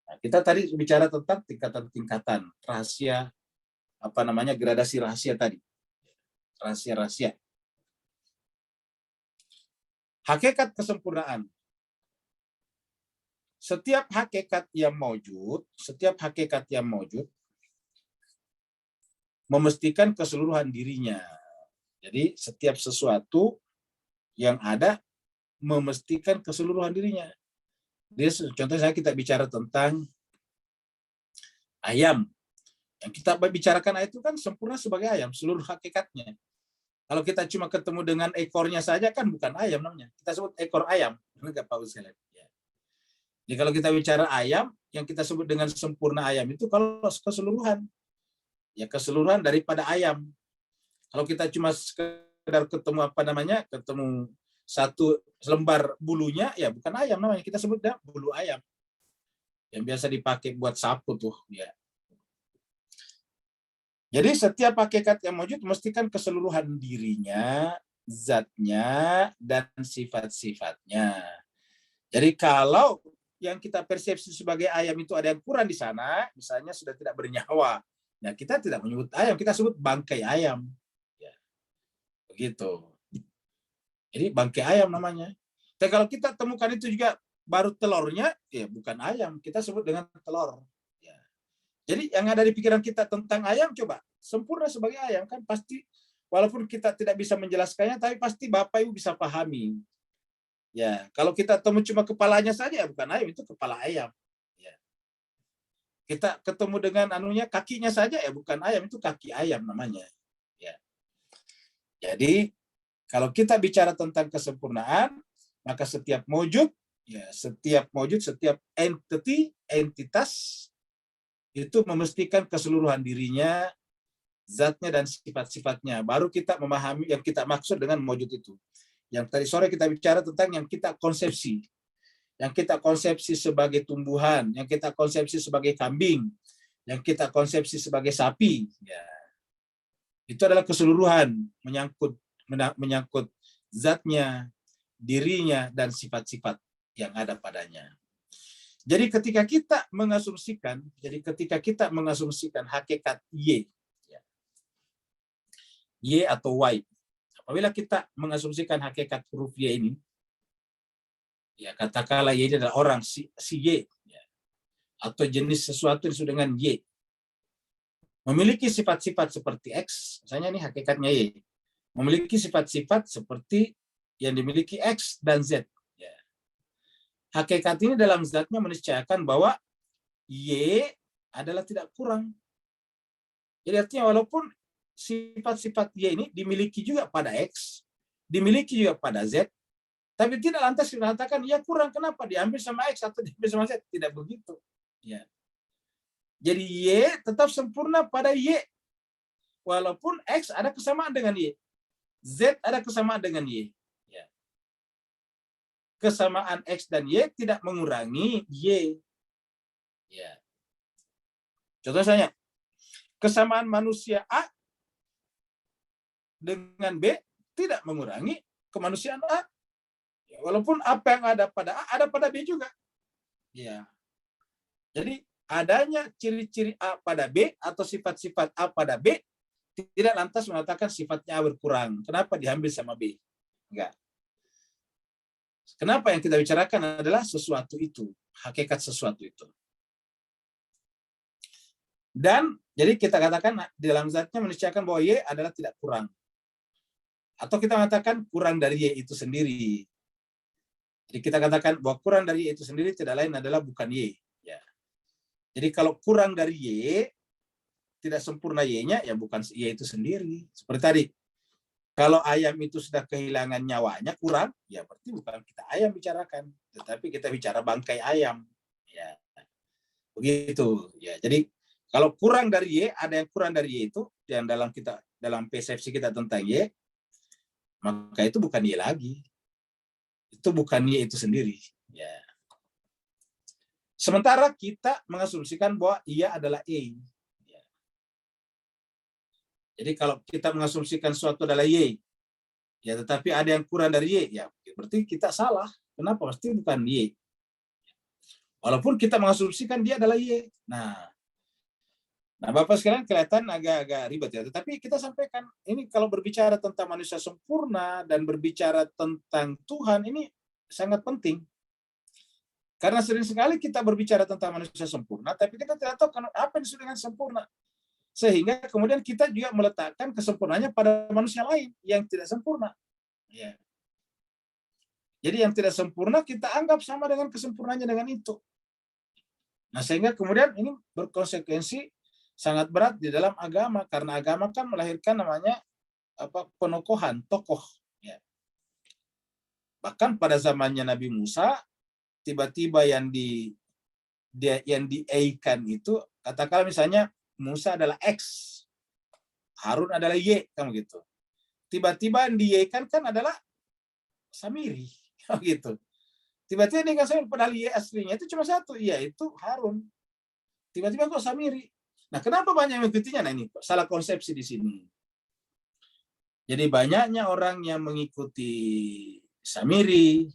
Nah, kita tadi bicara tentang tingkatan-tingkatan rahasia, gradasi rahasia tadi. Rahasia-rahasia. Hakikat kesempurnaan. Setiap hakikat yang maujud memastikan keseluruhan dirinya. Jadi setiap sesuatu yang ada memastikan keseluruhan dirinya. Jadi contohnya kita bicara tentang ayam. Yang kita bicarakan itu kan sempurna sebagai ayam, seluruh hakikatnya. Kalau kita cuma ketemu dengan ekornya saja kan bukan ayam namanya. Kita sebut ekor ayam. Enggak Pak Ustaz. Ya. Jadi kalau kita bicara ayam, yang kita sebut dengan sempurna ayam itu kalau keseluruhan. Ya keseluruhan daripada ayam. Kalau kita cuma sekedar ketemu ketemu satu lembar bulunya, ya bukan ayam namanya. Kita sebut bulu ayam. Yang biasa dipakai buat sapu tuh. Ya. Jadi setiap hakikat yang wujud memastikan keseluruhan dirinya, zatnya, dan sifat-sifatnya. Jadi kalau yang kita persepsi sebagai ayam itu ada yang kurang di sana, misalnya sudah tidak bernyawa, nah kita tidak menyebut ayam, kita sebut bangkai ayam. Ya. Begitu. Jadi bangkai ayam namanya. Dan kalau kita temukan itu juga baru telurnya, ya bukan ayam, kita sebut dengan telur. Ya. Jadi yang ada di pikiran kita tentang ayam, coba sempurna sebagai ayam kan pasti, walaupun kita tidak bisa menjelaskannya, tapi pasti Bapak Ibu bisa pahami. Ya, kalau kita temu cuma kepalanya saja, bukan ayam, itu kepala ayam. Ya. Kita ketemu dengan kakinya saja, ya bukan ayam, itu kaki ayam namanya. Ya. Jadi kalau kita bicara tentang kesempurnaan, maka setiap entitas itu memastikan keseluruhan dirinya, zatnya dan sifat-sifatnya. Baru kita memahami yang kita maksud dengan mewujud itu. Yang tadi sore kita bicara tentang yang kita konsepsi. Yang kita konsepsi sebagai tumbuhan, yang kita konsepsi sebagai kambing, yang kita konsepsi sebagai sapi. Ya. Itu adalah keseluruhan, menyangkut zatnya, dirinya, dan sifat-sifat yang ada padanya. Jadi ketika kita mengasumsikan hakikat Y atau Y, apabila kita mengasumsikan hakikat huruf Y ini, ya katakanlah Y ini adalah orang, si Y, ya, atau jenis sesuatu yang disebut dengan Y, memiliki sifat-sifat seperti X, misalnya ini hakikatnya Y, memiliki sifat-sifat seperti yang dimiliki X dan Z. Ya. Hakikat ini dalam zatnya meniscayakan bahwa Y adalah tidak kurang. Jadi artinya walaupun sifat-sifat Y ini dimiliki juga pada X, dimiliki juga pada Z, tapi tidak lantas dikatakan ya kurang, kenapa diambil sama X atau diambil sama Z, tidak begitu. Ya. Jadi Y tetap sempurna pada Y. Walaupun X ada kesamaan dengan Y. Z ada kesamaan dengan Y. Ya. Kesamaan X dan Y tidak mengurangi Y. Ya. Contoh misalnya, kesamaan manusia A dengan B tidak mengurangi kemanusiaan A. Ya, walaupun apa yang ada pada A ada pada B juga. Ya. Jadi adanya ciri-ciri A pada B atau sifat-sifat A pada B tidak lantas mengatakan sifatnya A berkurang. Kenapa diambil sama B? Enggak. Kenapa yang kita bicarakan adalah sesuatu itu, hakikat sesuatu itu. Dan jadi kita katakan di dalam zatnya meniscayakan bahwa Y adalah tidak kurang. Atau kita mengatakan kurang dari Y itu sendiri. Jadi kita katakan bahwa kurang dari Y itu sendiri tidak lain adalah bukan Y. Ya. Jadi kalau kurang dari Y, tidak sempurna Y-nya, ya bukan Y itu sendiri. Seperti tadi, kalau ayam itu sudah kehilangan nyawanya, kurang, ya berarti bukan kita ayam bicarakan, tetapi kita bicara bangkai ayam. Ya, begitu. Ya, jadi kalau kurang dari Y, ada yang kurang dari Y itu, yang dalam persepsi kita tentang Y, maka itu bukan Y lagi. Itu bukan Y itu sendiri. Ya. Sementara kita mengasumsikan bahwa ia adalah E. Ya. Jadi kalau kita mengasumsikan suatu adalah Y, ya tetapi ada yang kurang dari Y, ya berarti kita salah. Kenapa? Pasti bukan Y. Walaupun kita mengasumsikan dia adalah Y. Nah Bapak sekalian kelihatan agak-agak ribet ya. Tetapi kita sampaikan, ini kalau berbicara tentang manusia sempurna dan berbicara tentang Tuhan, ini sangat penting. Karena sering sekali kita berbicara tentang manusia sempurna, tapi kita tidak tahu apa yang disebut dengan sempurna. Sehingga kemudian kita juga meletakkan kesempurnaannya pada manusia lain yang tidak sempurna. Ya. Jadi yang tidak sempurna kita anggap sama dengan kesempurnaannya dengan itu. Nah sehingga kemudian ini berkonsekuensi sangat berat di dalam agama, karena agama kan melahirkan namanya penokohan, tokoh. Ya. Bahkan pada zamannya Nabi Musa, tiba-tiba yang di-A-kan itu, katakanlah misalnya Musa adalah X, Harun adalah Y, kan begitu. Tiba-tiba yang di-Y-kan kan adalah Samiri, gitu. Tiba-tiba ini kan padahal Y aslinya itu cuma satu, yaitu Harun. Tiba-tiba kok Samiri. Nah, kenapa banyak yang mengikutinya? Nah, ini salah konsepsi di sini. Jadi banyaknya orang yang mengikuti Samiri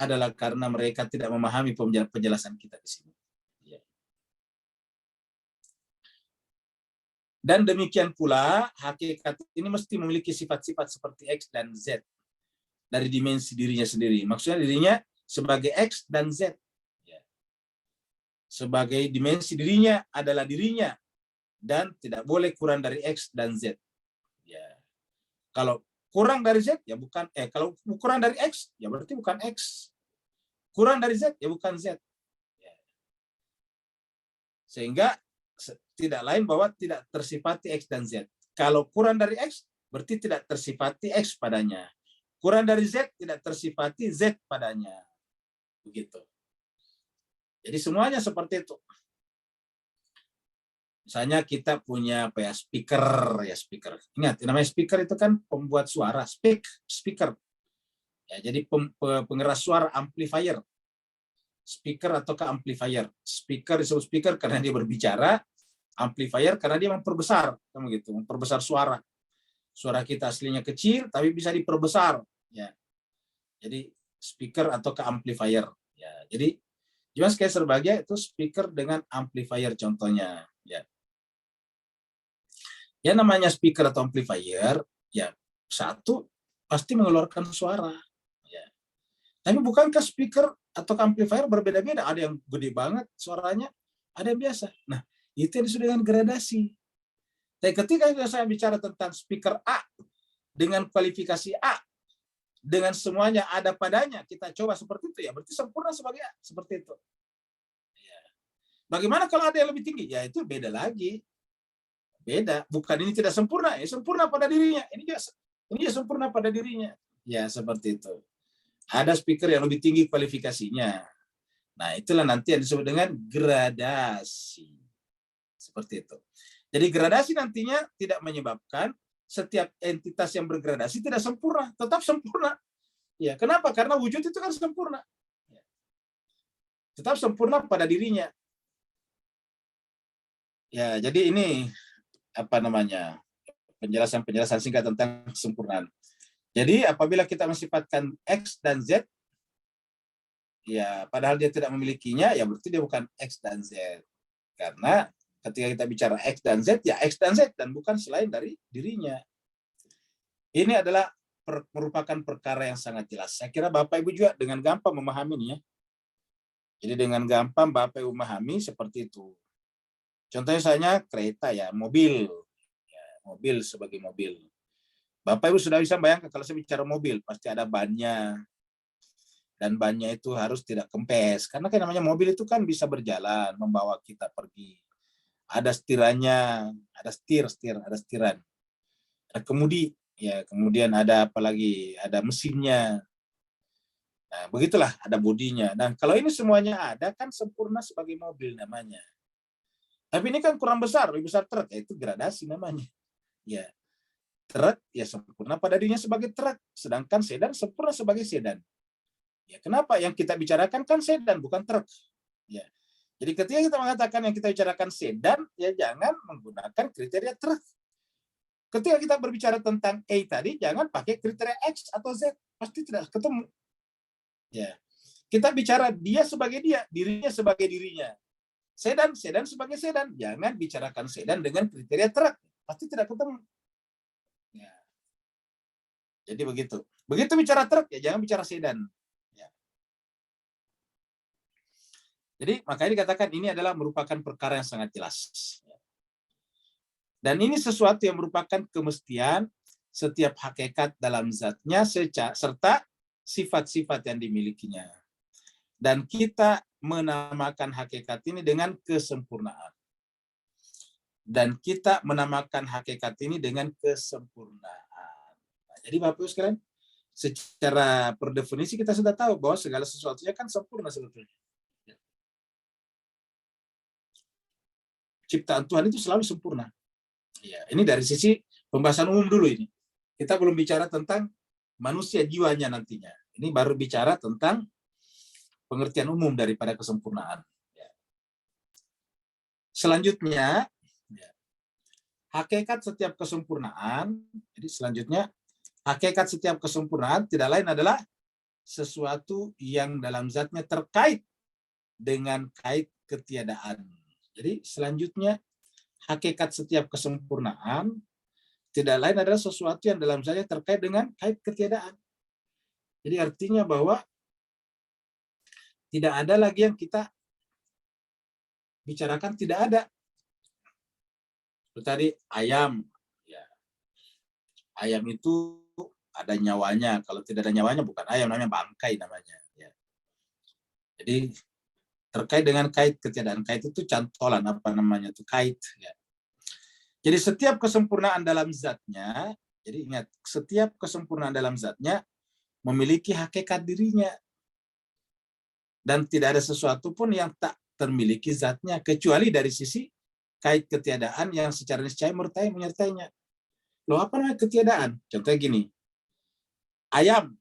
adalah karena mereka tidak memahami penjelasan kita di sini. Dan demikian pula, hakikat ini mesti memiliki sifat-sifat seperti X dan Z dari dimensi dirinya sendiri. Maksudnya dirinya sebagai X dan Z. Sebagai dimensi dirinya adalah dirinya dan tidak boleh kurang dari X dan Z. Kalau kurang dari Z, ya bukan kalau kurang dari X, ya berarti bukan X. Kurang dari Z, ya bukan Z. Sehingga tidak lain bahwa tidak tersifati X dan Z. Kalau kurang dari X, berarti tidak tersifati X padanya. Kurang dari Z, tidak tersifati Z padanya. Begitu. Jadi semuanya seperti itu. Misalnya kita punya speaker. Ingat, namanya speaker itu kan pembuat suara, speaker. Ya, jadi pengeras suara, amplifier. Speaker atau ke amplifier. Speaker disebut speaker karena dia berbicara, amplifier karena dia memperbesar, memperbesar suara. Suara kita aslinya kecil tapi bisa diperbesar, ya. Jadi speaker atau ke amplifier, ya. Jadi cuma sekali serbagia itu speaker dengan amplifier contohnya, ya. Ya namanya speaker atau amplifier, ya satu pasti mengeluarkan suara, ya. Tapi bukankah speaker atau amplifier berbeda-beda? Ada yang gede banget suaranya, ada yang biasa. Nah, itu yang disebut dengan gradasi. Tapi ketika saya bicara tentang speaker A dengan kualifikasi A, dengan semuanya ada padanya, kita coba seperti itu, ya berarti sempurna sebagai A, seperti itu. Bagaimana kalau ada yang lebih tinggi? Ya itu beda lagi. Beda, bukan ini tidak sempurna, ya sempurna pada dirinya. Ini dia sempurna pada dirinya. Ya seperti itu. Ada speaker yang lebih tinggi kualifikasinya. Nah, itulah nanti yang disebut dengan gradasi. Seperti itu. Jadi gradasi nantinya tidak menyebabkan setiap entitas yang bergradasi tidak sempurna, tetap sempurna. Ya, kenapa? Karena wujud itu kan sempurna. Tetap sempurna pada dirinya. Ya, jadi ini penjelasan singkat tentang kesempurnaan. Jadi apabila kita mensifatkan X dan Z, ya padahal dia tidak memilikinya, ya berarti dia bukan X dan Z. Karena ketika kita bicara X dan Z, ya X dan Z dan bukan selain dari dirinya. Ini adalah merupakan perkara yang sangat jelas. Saya kira Bapak Ibu juga dengan gampang memahaminya. Jadi dengan gampang Bapak Ibu memahami seperti itu. Contohnya misalnya kereta, ya mobil. Ya, mobil sebagai mobil. Bapak Ibu sudah bisa bayangkan kalau saya bicara mobil, pasti ada bannya. Dan bannya itu harus tidak kempes. Karena kan namanya mobil itu kan bisa berjalan, membawa kita pergi. ada stiranya, ada ada stiran, ada kemudi, ya, kemudian ada apa lagi, ada mesinnya. Nah, begitulah, ada bodinya. Dan kalau ini semuanya ada, kan sempurna sebagai mobil namanya. Tapi ini kan kurang besar, lebih besar truk, ya, itu gradasi namanya. Ya, truk ya sempurna pada dirinya sebagai truk, sedangkan sedan sempurna sebagai sedan. Ya, kenapa? Yang kita bicarakan kan sedan, bukan truk. Ya. Jadi ketika kita mengatakan yang kita bicarakan sedan, ya jangan menggunakan kriteria truk. Ketika kita berbicara tentang A tadi, jangan pakai kriteria X atau Z, pasti tidak ketemu. Ya. Kita bicara dia sebagai dia, dirinya sebagai dirinya. Sedan sebagai sedan. Jangan bicarakan sedan dengan kriteria truk, pasti tidak ketemu. Ya. Jadi begitu. Begitu bicara truk, ya jangan bicara sedan. Ya. Jadi makanya dikatakan ini adalah merupakan perkara yang sangat jelas. Dan ini sesuatu yang merupakan kemestian setiap hakikat dalam zatnya serta sifat-sifat yang dimilikinya. Dan kita menamakan hakikat ini dengan kesempurnaan. Dan kita menamakan hakikat ini dengan kesempurnaan. Nah, jadi Bapak Ibu sekalian, secara per definisi kita sudah tahu bahwa segala sesuatunya kan sempurna sebetulnya. Ciptaan Tuhan itu selalu sempurna. Ya, ini dari sisi pembahasan umum dulu ini. Kita belum bicara tentang manusia jiwanya nantinya. Ini baru bicara tentang pengertian umum daripada kesempurnaan. Selanjutnya, hakikat setiap kesempurnaan. Jadi selanjutnya, hakikat setiap kesempurnaan tidak lain adalah sesuatu yang dalam zatnya terkait dengan kait ketiadaan. Jadi selanjutnya, hakikat setiap kesempurnaan tidak lain adalah sesuatu yang dalam zatnya terkait dengan kait ketiadaan. Jadi artinya bahwa tidak ada lagi yang kita bicarakan, tidak ada. Seperti tadi ayam, ya. Ayam itu ada nyawanya. Kalau tidak ada nyawanya bukan ayam, namanya bangkai namanya. Ya. Jadi terkait dengan kait ketiadaan. Kait itu cantolan, apa namanya itu kait. Ya. Jadi setiap kesempurnaan dalam zatnya, jadi ingat, setiap kesempurnaan dalam zatnya memiliki hakikat dirinya. Dan tidak ada sesuatu pun yang tak termiliki zatnya, kecuali dari sisi kait ketiadaan yang secara niscaya menyertainya. Loh, apa namanya ketiadaan? Contohnya gini, ayam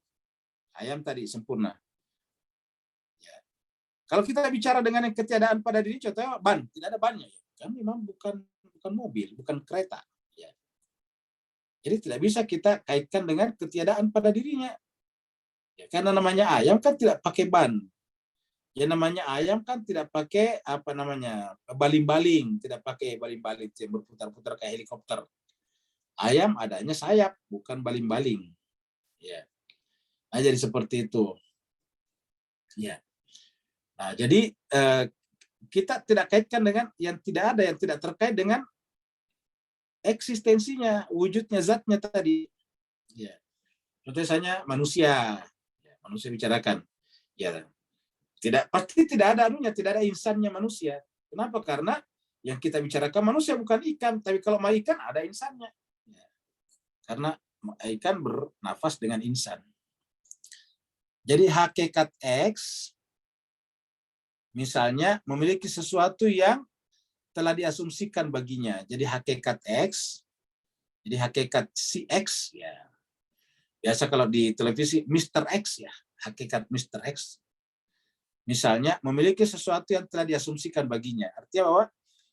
tadi sempurna. Ya. Kalau kita bicara dengan yang ketiadaan pada diri, contohnya ban, tidak ada bannya. Kan memang bukan mobil, bukan kereta. Ya. Jadi tidak bisa kita kaitkan dengan ketiadaan pada dirinya. Ya, karena namanya ayam kan tidak pakai ban. Ya namanya ayam kan tidak pakai apa namanya baling-baling, tidak pakai baling-baling yang berputar-putar kayak helikopter. Ayam adanya sayap, bukan baling-baling. Ya. Nah, jadi seperti itu. Ya. Nah, jadi kita tidak kaitkan dengan yang tidak ada, yang tidak terkait dengan eksistensinya, wujudnya, zatnya tadi. Ya. Contohnya manusia. Ya, manusia bicarakan. Ya. Pasti tidak ada anunya, tidak ada insannya manusia. Kenapa? Karena yang kita bicarakan manusia bukan ikan, tapi kalau mau ikan ada insannya. Ya. Karena ikan bernafas dengan insan. Jadi hakikat X misalnya memiliki sesuatu yang telah diasumsikan baginya. Jadi hakikat X, jadi hakikat si X, ya. Biasa kalau di televisi Mr. X, ya, hakikat Mr. X. Misalnya memiliki sesuatu yang telah diasumsikan baginya. Artinya bahwa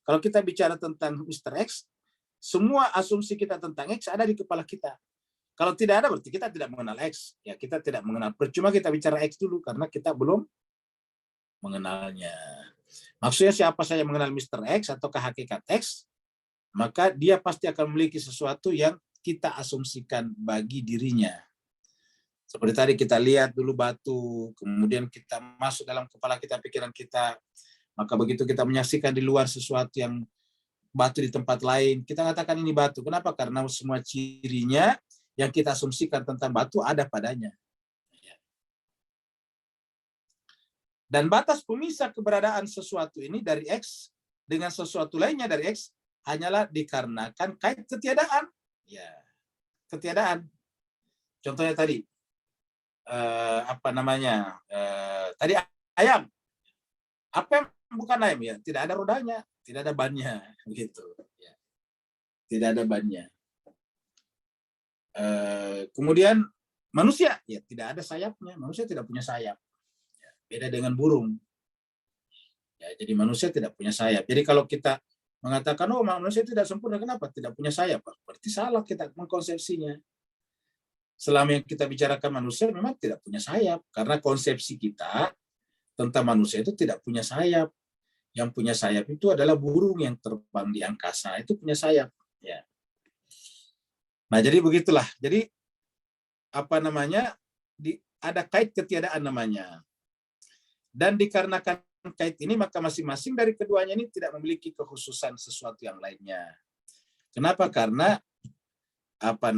kalau kita bicara tentang Mr. X, semua asumsi kita tentang X ada di kepala kita. Kalau tidak ada berarti kita tidak mengenal X. Ya, kita tidak mengenal. Percuma kita bicara X dulu karena kita belum mengenalnya. Maksudnya siapa saja mengenal Mr. X ataukah hakikat X, maka dia pasti akan memiliki sesuatu yang kita asumsikan bagi dirinya. Seperti tadi kita lihat dulu batu, kemudian kita masuk dalam kepala kita, pikiran kita, maka begitu kita menyaksikan di luar sesuatu yang batu di tempat lain, kita katakan ini batu. Kenapa? Karena semua cirinya yang kita asumsikan tentang batu ada padanya. Dan batas pemisah keberadaan sesuatu ini dari X dengan sesuatu lainnya dari X hanyalah dikarenakan kait ketiadaan. Ya, ketiadaan. Contohnya tadi, tadi ayam. Apa yang bukan ayam ya? Tidak ada rodanya, tidak ada bannya, gitu. Ya. Tidak ada bannya. Kemudian manusia, ya tidak ada sayapnya. Manusia tidak punya sayap. Ya, beda dengan burung. Ya, jadi manusia tidak punya sayap. Jadi kalau kita mengatakan, oh manusia tidak sempurna, kenapa? Tidak punya sayap. Berarti salah kita mengkonsepsinya. Selama yang kita bicarakan manusia memang tidak punya sayap. Karena konsepsi kita tentang manusia itu tidak punya sayap. Yang punya sayap itu adalah burung yang terbang di angkasa. Itu punya sayap. Ya. Nah jadi begitulah. Jadi ada kait ketiadaan namanya. Dan dikarenakan kait ini maka masing-masing dari keduanya ini tidak memiliki kekhususan sesuatu yang lainnya. Kenapa? Karena apa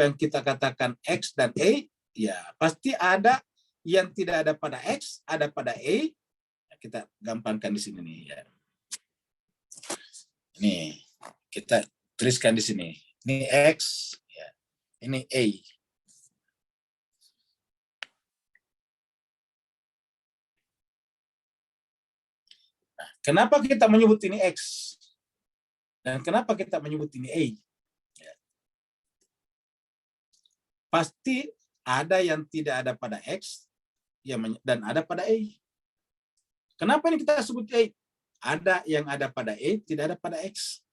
yang kita katakan X dan A, ya pasti ada yang tidak ada pada X, ada pada A. Kita gampangkan di sini nih ya. Nih, kita tuliskan di sini. Ini X, ya. Ini A. Nah, kenapa kita menyebut ini X? Dan kenapa kita menyebut ini A? Ya. Pasti ada yang tidak ada pada X dan ada pada A. Kenapa ini kita sebut A? Ada yang ada pada A, tidak ada pada X.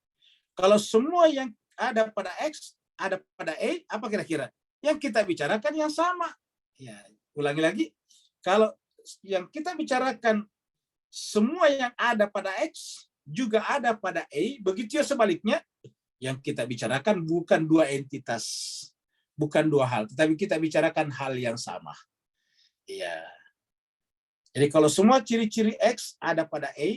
Kalau semua yang ada pada X, ada pada A, apa kira-kira? Yang kita bicarakan yang sama. Ya, ulangi lagi. Kalau yang kita bicarakan semua yang ada pada X juga ada pada A, begitu ya sebaliknya, yang kita bicarakan bukan dua entitas, bukan dua hal, tetapi kita bicarakan hal yang sama. Iya. Jadi kalau semua ciri-ciri X ada pada A,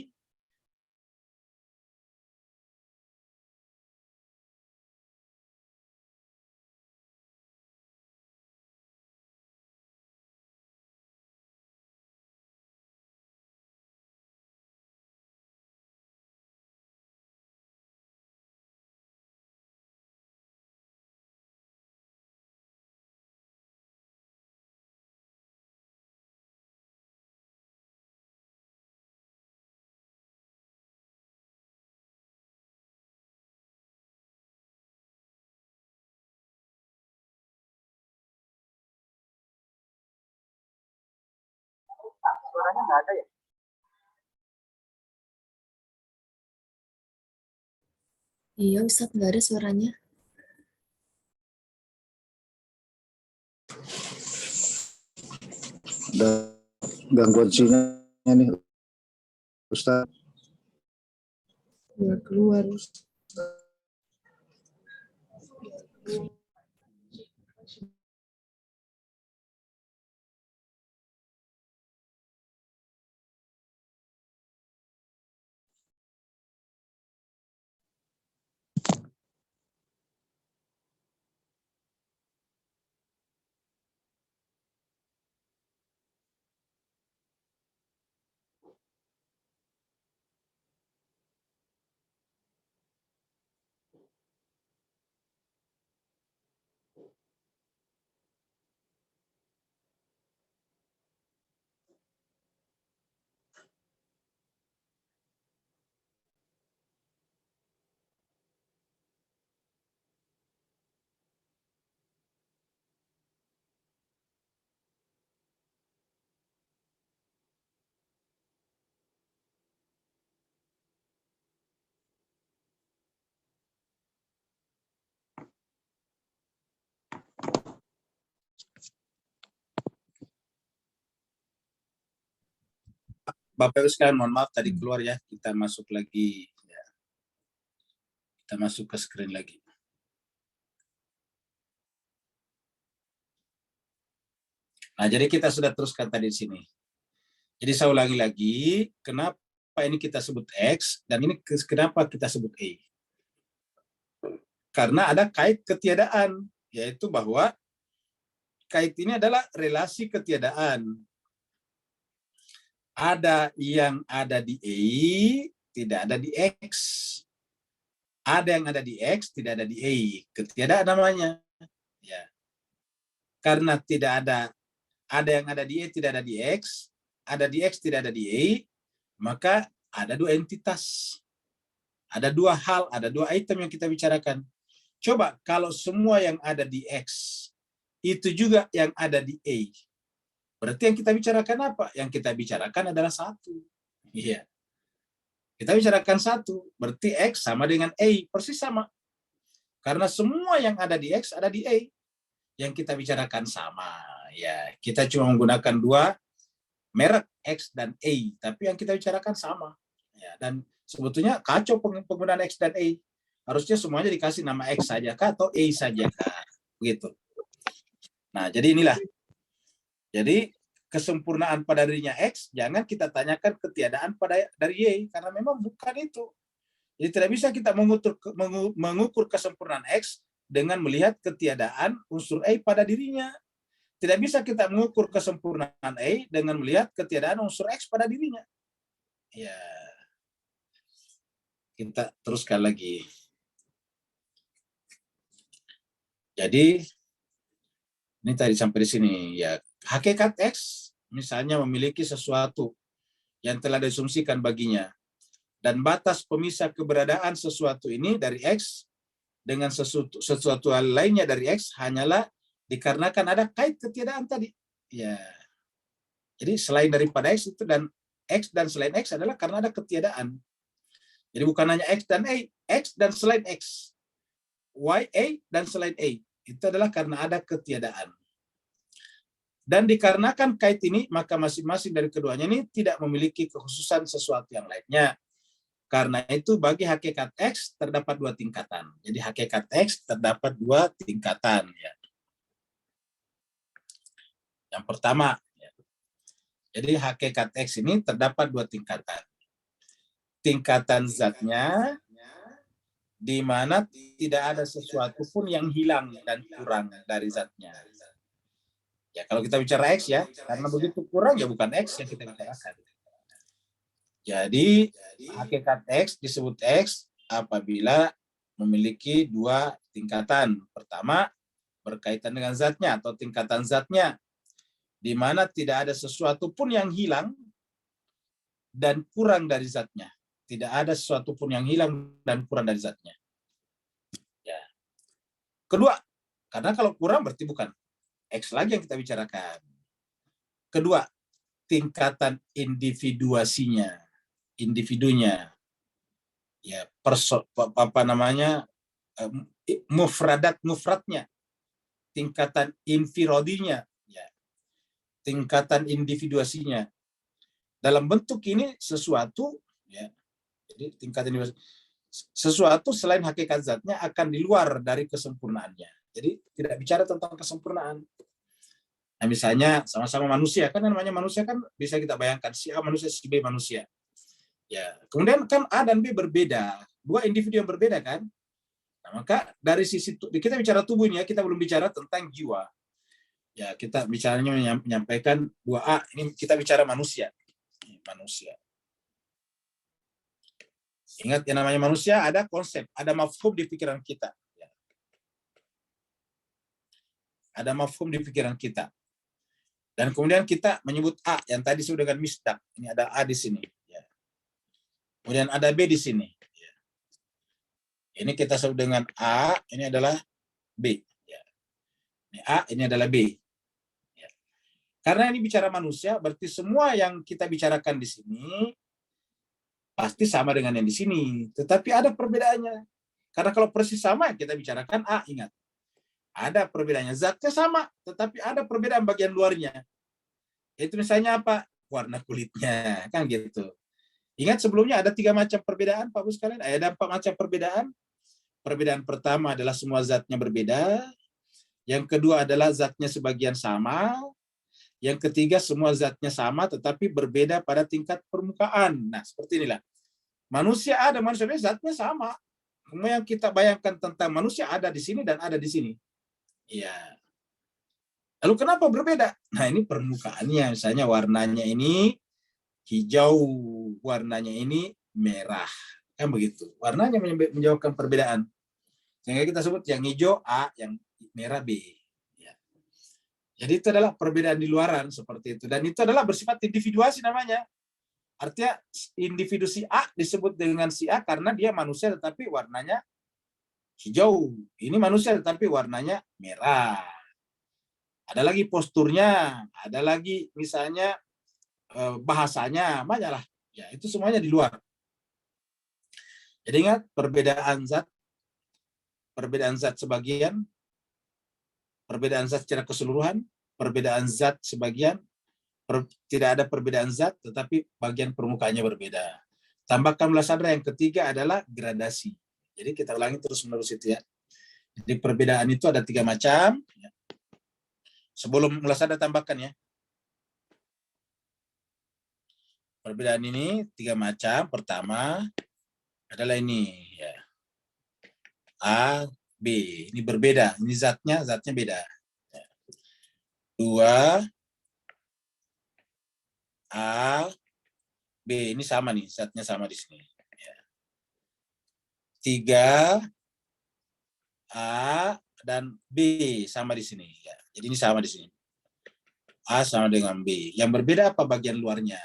suaranya nggak ada ya? Iya, Ustadz, nggak ada suaranya. Ada gangguan sinyal nih, Ustadz. Nggak keluar. Bapak Ibu sekalian, mohon maaf tadi keluar ya. Kita masuk lagi. Ya. Kita masuk ke screen lagi. Nah, jadi kita sudah teruskan tadi di sini. Jadi saya ulangi lagi, kenapa ini kita sebut X dan ini kenapa kita sebut A? Karena ada kait ketiadaan, yaitu bahwa kait ini adalah relasi ketiadaan. Ada yang ada di Y, tidak ada di X. Ada yang ada di X, tidak ada di Y. Ketiadaan namanya. Ya. Karena tidak ada yang ada di Y, tidak ada di X, ada di X, tidak ada di Y, maka ada dua entitas. Ada dua hal, ada dua item yang kita bicarakan. Coba kalau semua yang ada di X, itu juga yang ada di A. Berarti yang kita bicarakan apa? Yang kita bicarakan adalah satu. Iya. Kita bicarakan satu. Berarti X sama dengan A. Persis sama. Karena semua yang ada di X ada di A. Yang kita bicarakan sama. Ya, kita cuma menggunakan dua merek X dan A. Tapi yang kita bicarakan sama. Ya, dan sebetulnya kacau penggunaan X dan A. Harusnya semuanya dikasih nama X saja kah atau A saja kah. Begitu. Nah, jadi inilah. Jadi kesempurnaan pada dirinya X, jangan kita tanyakan ketiadaan pada dari Y, karena memang bukan itu. Jadi tidak bisa kita mengukur kesempurnaan X dengan melihat ketiadaan unsur A pada dirinya. Tidak bisa kita mengukur kesempurnaan A dengan melihat ketiadaan unsur X pada dirinya. Ya, kita teruskan lagi. Jadi ini tadi sampai di sini ya. Hakikat X misalnya memiliki sesuatu yang telah diasumsikan baginya, dan batas pemisah keberadaan sesuatu ini dari X dengan sesuatu hal lainnya dari X hanyalah dikarenakan ada kait ketiadaan tadi. Ya. Jadi selain daripada X itu dan selain X adalah karena ada ketiadaan. Jadi bukan hanya X dan A, X dan selain X. Y, A dan selain A. Itu adalah karena ada ketiadaan. Dan dikarenakan kait ini, maka masing-masing dari keduanya ini tidak memiliki kekhususan sesuatu yang lainnya. Karena itu bagi hakikat X terdapat dua tingkatan. Jadi hakikat X terdapat dua tingkatan. Ya. Yang pertama, ya. Jadi hakikat X ini terdapat dua tingkatan. Tingkatan zatnya, di mana tidak ada sesuatu pun yang hilang dan kurang dari zatnya. Ya, kalau kita bicara X ya, karena begitu kurang ya bukan X yang kita bicarakan. Jadi hakikat X disebut X apabila memiliki dua tingkatan. Pertama, berkaitan dengan zatnya atau tingkatan zatnya, di mana tidak ada sesuatu pun yang hilang dan kurang dari zatnya. Tidak ada sesuatu pun yang hilang dan kurang dari zatnya. Ya. Kedua, karena kalau kurang berarti bukan X lagi yang kita bicarakan. Kedua, tingkatan individuasinya, individunya, ya mufradnya, tingkatan infirodinya, ya, tingkatan individuasinya. Dalam bentuk ini sesuatu, ya, jadi tingkatan sesuatu selain hakikat zatnya akan di luar dari kesempurnaannya. Jadi tidak bicara tentang kesempurnaan. Nah, misalnya sama-sama manusia, kan namanya manusia kan bisa kita bayangkan si A manusia, si B manusia. Ya, kemudian kan A dan B berbeda, dua individu yang berbeda kan. Nah, maka dari sisi kita bicara tubuh ini ya, kita belum bicara tentang jiwa. Ya, kita bicaranya menyampaikan 2A, ini kita bicara manusia. Manusia. Ingat yang namanya manusia ada konsep, ada mafhum di pikiran kita. Ada mafhum di pikiran kita. Dan kemudian kita menyebut A yang tadi disebut dengan misdak. Ini ada A di sini. Ya. Kemudian ada B di sini. Ya. Ini kita sebut dengan A, ini adalah B. Ya. Ini A, ini adalah B. Ya. Karena ini bicara manusia, berarti semua yang kita bicarakan di sini pasti sama dengan yang di sini. Tetapi ada perbedaannya. Karena kalau persis sama, kita bicarakan A, ingat. Ada perbedaannya. Zatnya sama, tetapi ada perbedaan bagian luarnya. Itu misalnya apa? Warna kulitnya, kan gitu. Ingat sebelumnya ada 3 macam perbedaan, Pak Bu sekalian. Ada 4 macam perbedaan. Perbedaan pertama adalah semua zatnya berbeda. Yang kedua adalah zatnya sebagian sama. Yang ketiga semua zatnya sama, tetapi berbeda pada tingkat permukaan. Nah, seperti inilah. Manusia ada, manusia zatnya sama. Semua yang kita bayangkan tentang manusia ada di sini dan ada di sini. Iya. Lalu kenapa berbeda? Nah, ini permukaannya, misalnya warnanya ini hijau warnanya ini merah. Kan begitu. Warnanya menjawabkan perbedaan. Sehingga kita sebut yang hijau A, yang merah B. Ya. Jadi itu adalah perbedaan di luaran seperti itu. Dan itu adalah bersifat individuasi namanya. Artinya individu si A disebut dengan si A karena dia manusia tetapi warnanya hijau. Ini manusia tetapi warnanya merah. Ada lagi posturnya, ada lagi misalnya bahasanya, banyak lah. Ya, itu semuanya di luar. Jadi ingat perbedaan zat sebagian, perbedaan zat secara keseluruhan, perbedaan zat sebagian, tidak ada perbedaan zat, tetapi bagian permukaannya berbeda. Tambahkan mulasada yang ketiga adalah gradasi. Jadi kita ulangi terus-menerus itu ya. Jadi perbedaan itu ada 3 macam. Sebelum mulasada tambahkan ya. Perbedaan ini 3 macam. Pertama adalah ini ya. A, B. Ini berbeda. Ini zatnya beda. 2 A, B. Ini sama nih, zatnya sama di sini. 3 A dan B sama di sini. Ya. Jadi ini sama di sini. A sama dengan B. Yang berbeda apa bagian luarnya?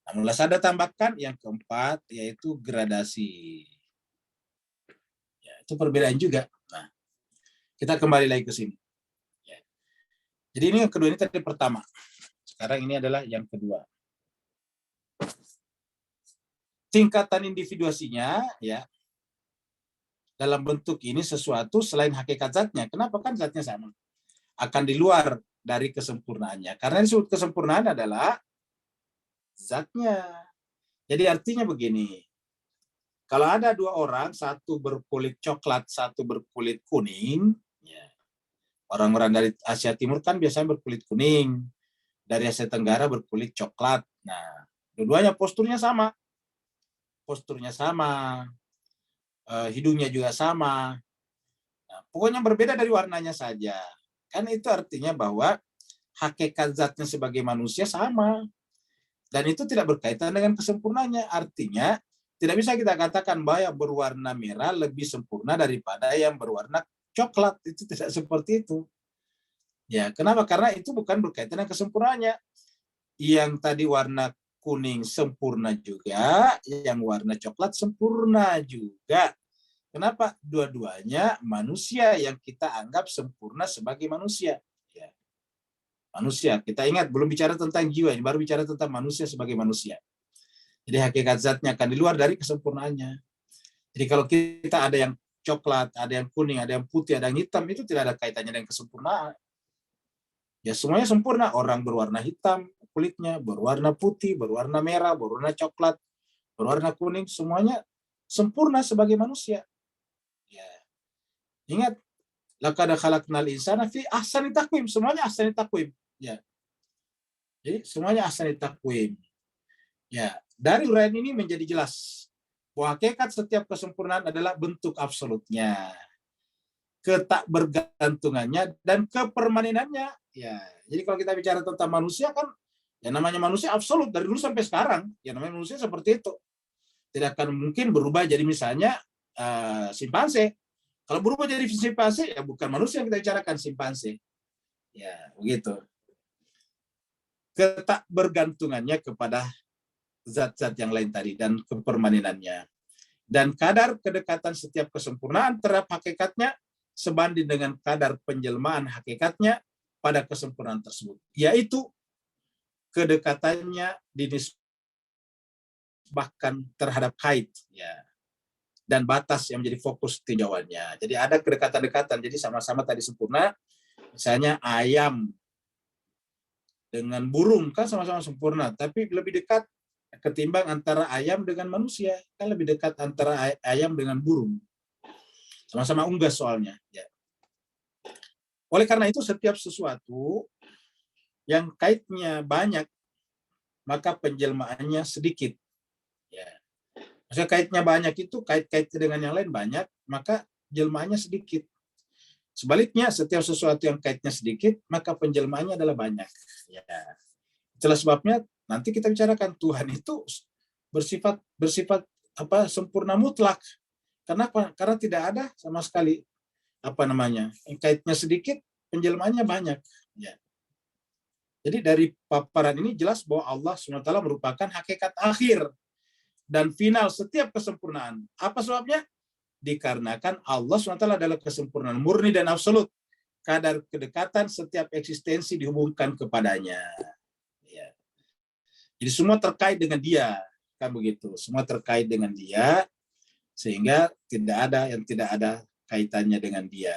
Nah, mulasada tambahkan yang keempat yaitu gradasi. Ya, itu perbedaan juga. Nah, kita kembali lagi ke sini. Ya. Jadi ini yang kedua, ini tadi pertama. Sekarang ini adalah yang kedua. Tingkatan individuasinya ya dalam bentuk ini sesuatu selain hakikat zatnya. Kenapa? Kan zatnya sama. Akan di luar dari kesempurnaannya. Karena disebut kesempurnaan adalah zatnya. Jadi artinya begini. Kalau ada 2 orang, satu berkulit coklat, satu berkulit kuning, ya. Orang-orang dari Asia Timur kan biasanya berkulit kuning. Dari Asia Tenggara berkulit coklat. Nah, dua-duanya posturnya sama. Posturnya sama. Hidungnya juga sama. Nah, pokoknya berbeda dari warnanya saja. Kan itu artinya bahwa hakikat zatnya sebagai manusia sama. Dan itu tidak berkaitan dengan kesempurnaannya. Artinya, tidak bisa kita katakan bahwa yang berwarna merah lebih sempurna daripada yang berwarna coklat. Itu tidak seperti itu. Ya, kenapa? Karena itu bukan berkaitan dengan kesempurnaannya. Yang tadi warna kuning sempurna juga, yang warna coklat sempurna juga. Kenapa? Dua-duanya manusia yang kita anggap sempurna sebagai manusia. Ya. Manusia, kita ingat belum bicara tentang jiwa, ini baru bicara tentang manusia sebagai manusia. Jadi hakikat zatnya akan di luar dari kesempurnaannya. Jadi kalau kita ada yang coklat, ada yang kuning, ada yang putih, ada yang hitam, itu tidak ada kaitannya dengan kesempurnaan. Ya semuanya sempurna. Orang berwarna hitam kulitnya, berwarna putih, berwarna merah, berwarna coklat, berwarna kuning, semuanya sempurna sebagai manusia. Ya. Ingat, laqad khalaqnal insana fi ahsani taqwim, semuanya ahsani taqwim. Ya. Jadi semuanya ahsani taqwim. Ya, dari uraian ini menjadi jelas bahwa hakikat setiap kesempurnaan adalah bentuk absolutnya, ketak bergantungannya dan kepermanenannya. Ya, jadi kalau kita bicara tentang manusia kan, ya namanya manusia absolut dari dulu sampai sekarang. Ya namanya manusia seperti itu. Tidak akan mungkin berubah jadi misalnya simpanse. Kalau berubah jadi simpanse, ya bukan manusia yang kita bicarakan, simpanse. Ya, begitu. Ketak bergantungannya kepada zat-zat yang lain tadi dan kepermanenannya. Dan kadar kedekatan setiap kesempurnaan terhadap hakikatnya sebanding dengan kadar penjelmaan hakikatnya pada kesempurnaan tersebut, yaitu kedekatannya dinisbahkan terhadap haid ya, dan batas yang menjadi fokus tinjauannya. Jadi ada kedekatan-dekatan, jadi sama-sama tadi sempurna. Misalnya ayam dengan burung kan sama-sama sempurna, tapi lebih dekat ketimbang antara ayam dengan manusia, kan lebih dekat antara ayam dengan burung. Sama-sama unggas soalnya. Ya. Oleh karena itu setiap sesuatu yang kaitnya banyak, maka penjelmaannya sedikit. Ya. Maksudnya kaitnya banyak itu, kait-kait dengan yang lain banyak, maka jelmaannya sedikit. Sebaliknya, setiap sesuatu yang kaitnya sedikit, maka penjelmaannya adalah banyak. Ya. Itulah sebabnya nanti kita bicarakan Tuhan itu bersifat sempurna mutlak. Kenapa? Karena tidak ada sama sekali kaitnya sedikit, penjelmaannya banyak. Ya. Jadi dari paparan ini jelas bahwa Allah SWT merupakan hakikat akhir dan final setiap kesempurnaan. Apa sebabnya? Dikarenakan Allah SWT adalah kesempurnaan murni dan absolut. Kadar kedekatan setiap eksistensi dihubungkan kepadanya. Ya. Jadi semua terkait dengan dia. Kan begitu. Semua terkait dengan dia. Sehingga tidak ada yang tidak ada kaitannya dengan dia.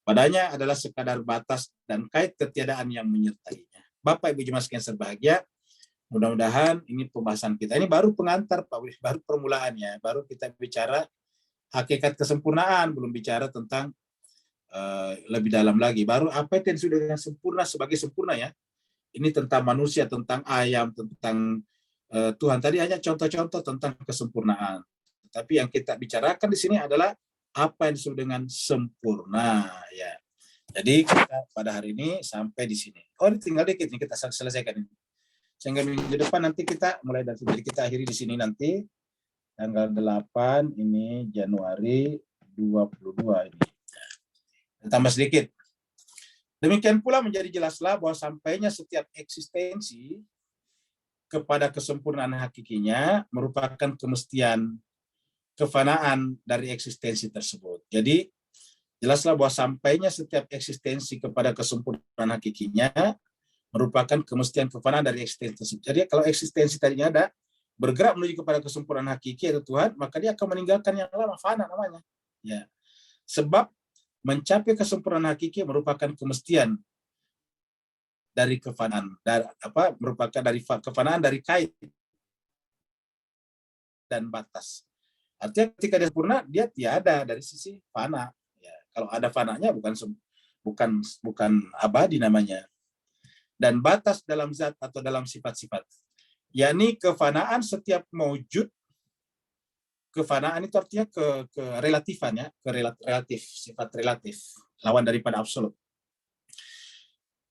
Padanya adalah sekadar batas dan kait ketiadaan yang menyertainya. Bapak Ibu jemaat sekalian berbahagia, mudah-mudahan ini pembahasan kita. Ini baru pengantar, Pak, baru permulaannya. Baru kita bicara hakikat kesempurnaan, belum bicara tentang lebih dalam lagi. Baru apa yang sudah dengan sempurna sebagai sempurna ya. Ini tentang manusia, tentang ayam, tentang Tuhan. Tadi hanya contoh-contoh tentang kesempurnaan. Tapi yang kita bicarakan di sini adalah apa yang disebut dengan sempurna ya. Jadi kita pada hari ini sampai di sini. Oh, ini tinggal dikit nih kita selesaikan ini. Sehingga minggu depan nanti kita mulai dari sini. Jadi kita akhiri di sini nanti tanggal 8 ini Januari 22 ini. Tambah sedikit. Demikian pula menjadi jelaslah bahwa sampainya setiap eksistensi kepada kesempurnaan hakikinya merupakan kemestian kefanaan dari eksistensi tersebut. Jadi jelaslah bahwa sampainya setiap eksistensi kepada kesempurnaan hakikinya merupakan kemestian kefanaan dari eksistensi tersebut. Jadi kalau eksistensi tadinya ada bergerak menuju kepada kesempurnaan hakiki yaitu Tuhan, maka dia akan meninggalkan yang lama, fana namanya. Ya. Sebab mencapai kesempurnaan hakiki merupakan kemestian dari kefanaan, merupakan dari kefanaan dari kait dan batas. Artinya ketika dia sempurna, dia tiada dari sisi fana. Ya, kalau ada fananya bukan abadi namanya. Dan batas dalam zat atau dalam sifat-sifat. Yakni kefanaan setiap maujud. Kefanaan itu artinya kerelatifan ya, relatif, sifat relatif, lawan daripada absolut.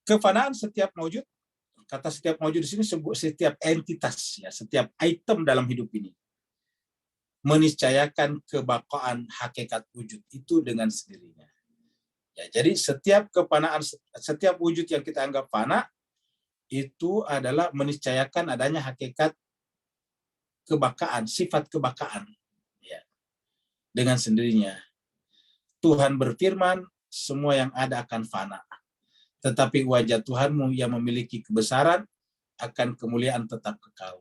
Kefanaan setiap maujud, kata setiap maujud di sini setiap entitas ya, setiap item dalam hidup ini. Meniscayakan kebakaan hakikat wujud itu dengan sendirinya. Ya, jadi setiap kefanaan, setiap wujud yang kita anggap fana itu adalah meniscayakan adanya hakikat kebakaan, sifat kebakaan. Ya, dengan sendirinya. Tuhan berfirman, semua yang ada akan fana. Tetapi wajah Tuhanmu yang memiliki kebesaran akan kemuliaan tetap kekal.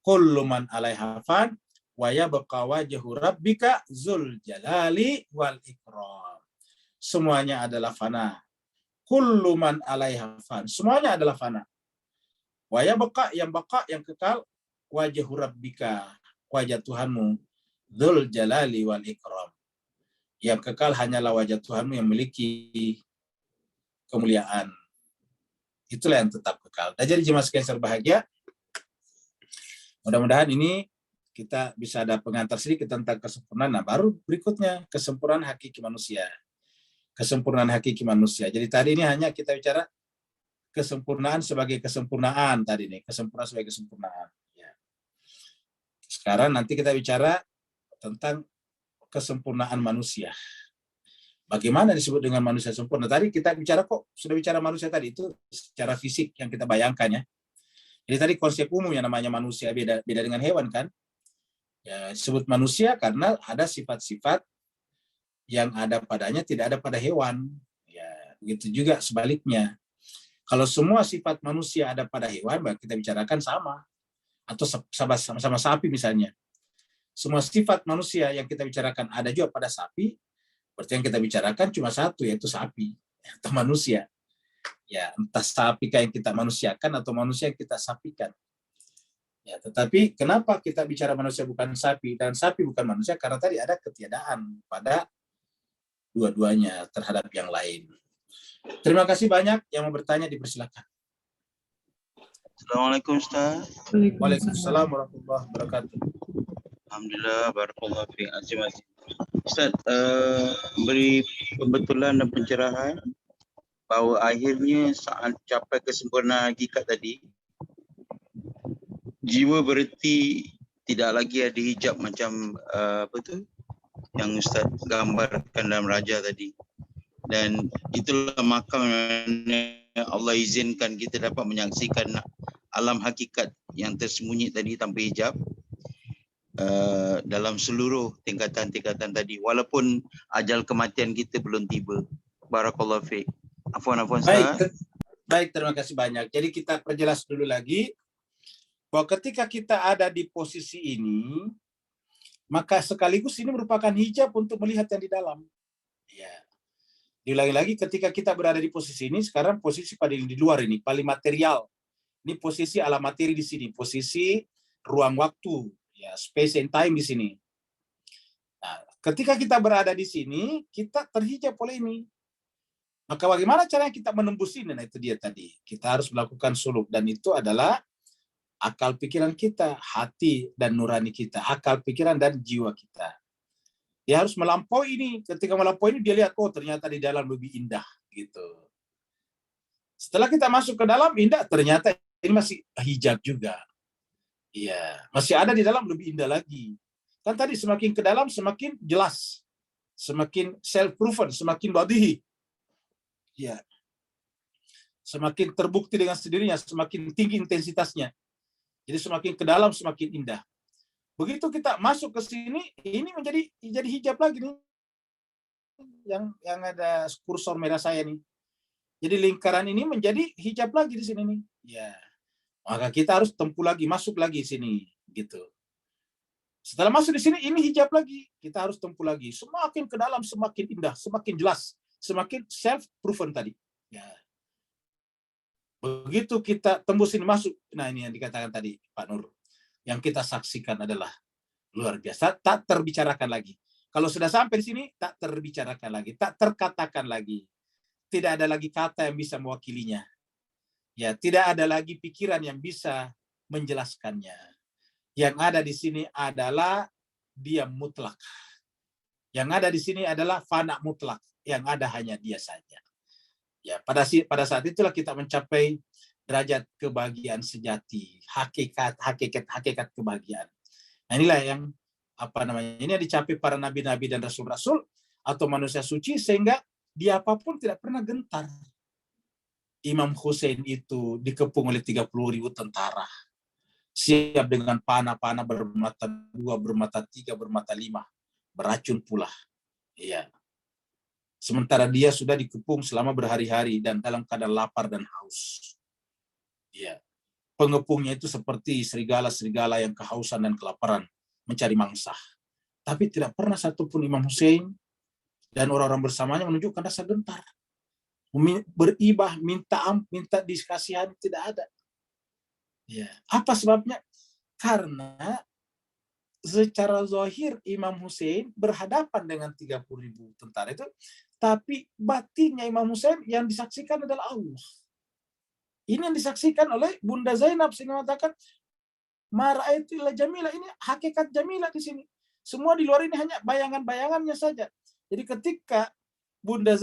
Kullu man 'alaiha fan wa yabqa wajhu rabbika dzul jalali wal ikram. Semuanya adalah fana. Kullu man 'alaiha fan. Semuanya adalah fana. Wa yabqa yang kekal wajhu rabbika, wajah Tuhanmu dzul jalali wal ikram. Yang kekal hanyalah wajah Tuhanmu yang memiliki kemuliaan. Itulah yang tetap kekal. Dan jadi jemaah sekalian berbahagia, mudah-mudahan ini kita bisa ada pengantar sedikit tentang kesempurnaan. Nah, baru berikutnya kesempurnaan hakiki manusia. Kesempurnaan hakiki manusia. Jadi tadi ini hanya kita bicara kesempurnaan sebagai kesempurnaan tadi nih, kesempurnaan sebagai kesempurnaan. Ya. Sekarang nanti kita bicara tentang kesempurnaan manusia. Bagaimana disebut dengan manusia sempurna? Tadi kita sudah bicara manusia tadi itu secara fisik yang kita bayangkan ya. Jadi tadi konsep umum yang namanya manusia beda dengan hewan kan? Ya, disebut manusia karena ada sifat-sifat yang ada padanya tidak ada pada hewan. Ya, begitu juga sebaliknya. Kalau semua sifat manusia ada pada hewan, berarti kita bicarakan sama. Atau sama sapi misalnya. Semua sifat manusia yang kita bicarakan ada juga pada sapi, berarti yang kita bicarakan cuma satu, yaitu sapi atau manusia. Ya, entah sapi yang kita manusiakan atau manusia yang kita sapikan. Ya, tetapi kenapa kita bicara manusia bukan sapi dan sapi bukan manusia? Karena tadi ada ketiadaan pada dua-duanya terhadap yang lain. Terima kasih banyak yang mau bertanya, dipersilakan. Assalamualaikum Ustaz. Waalaikumsalam warahmatullahi wabarakatuh. Alhamdulillah, barakallahu fi azim. Ustaz, beri pembetulan dan pencerahan bahawa akhirnya saat capai kesempurnaan hakikat tadi jiwa berarti tidak lagi ada hijab macam apa tu yang Ustaz gambarkan dalam Raja tadi. Dan itulah makam yang Allah izinkan kita dapat menyaksikan alam hakikat yang tersembunyi tadi tanpa hijab dalam seluruh tingkatan-tingkatan tadi, walaupun ajal kematian kita belum tiba. Barakallahu fiik. Afwan Ustaz. Baik, terima kasih banyak. Jadi kita perjelas dulu lagi bahwa ketika kita ada di posisi ini, maka sekaligus ini merupakan hijab untuk melihat yang di dalam. Ya. Diulangi lagi, ketika kita berada di posisi ini, sekarang posisi paling di luar ini, paling material. Ini posisi alam materi di sini, posisi ruang waktu, ya, space and time di sini. Nah, ketika kita berada di sini, kita terhijab oleh ini. Maka bagaimana caranya kita menembus ini? Nah, itu dia tadi. Kita harus melakukan suluk, dan itu adalah akal pikiran kita, hati dan nurani kita, akal pikiran dan jiwa kita. Dia harus melampaui ini. Ketika melampaui ini, dia lihat, oh ternyata di dalam lebih indah, gitu. Setelah kita masuk ke dalam, indah, ternyata ini masih hijab juga. Iya, masih ada di dalam lebih indah lagi. Kan tadi semakin ke dalam semakin jelas, semakin self-proven, semakin badihi. Ya, semakin terbukti dengan sendirinya, semakin tinggi intensitasnya. Jadi semakin ke dalam semakin indah. Begitu kita masuk ke sini, ini jadi hijab lagi nih. Yang ada kursor merah saya nih. Jadi lingkaran ini menjadi hijab lagi di sini nih. Ya. Maka kita harus tempuh lagi, masuk lagi sini, gitu. Setelah masuk di sini, ini hijab lagi. Kita harus tempuh lagi. Semakin ke dalam semakin indah, semakin jelas, semakin self-proven tadi. Ya. Begitu kita tembus ini masuk, nah ini yang dikatakan tadi Pak Nur, yang kita saksikan adalah luar biasa, tak terbicarakan lagi. Kalau sudah sampai di sini, tak terbicarakan lagi, tak terkatakan lagi. Tidak ada lagi kata yang bisa mewakilinya. Ya, tidak ada lagi pikiran yang bisa menjelaskannya. Yang ada di sini adalah diam mutlak. Yang ada di sini adalah fana mutlak. Yang ada hanya dia saja. Ya, pada saat itulah kita mencapai derajat kebahagiaan sejati, hakikat kebahagiaan. Nah, inilah yang ini yang dicapai para nabi-nabi dan rasul-rasul atau manusia suci, sehingga dia apapun tidak pernah gentar. Imam Hussein itu dikepung oleh 30.000 tentara, siap dengan panah-panah bermata 2, bermata 3, bermata 5, beracun pula. Iya. Sementara dia sudah dikepung selama berhari-hari dan dalam keadaan lapar dan haus. Iya. Pengepungnya itu seperti serigala-serigala yang kehausan dan kelaparan mencari mangsa. Tapi tidak pernah satupun Imam Hussein dan orang-orang bersamanya menunjukkan rasa gentar. Beribah, minta dikasihani, tidak ada. Ya. Apa sebabnya? Karena secara zahir Imam Hussein berhadapan dengan 30.000 tentara itu, tapi batinnya Imam Hussein yang disaksikan adalah Allah. Ini yang disaksikan oleh Bunda Zainab, sehingga mengatakan mara'aitu illa jamila, ini hakikat jamilah di sini. Semua di luar ini hanya bayangan-bayangannya saja. Jadi ketika Bunda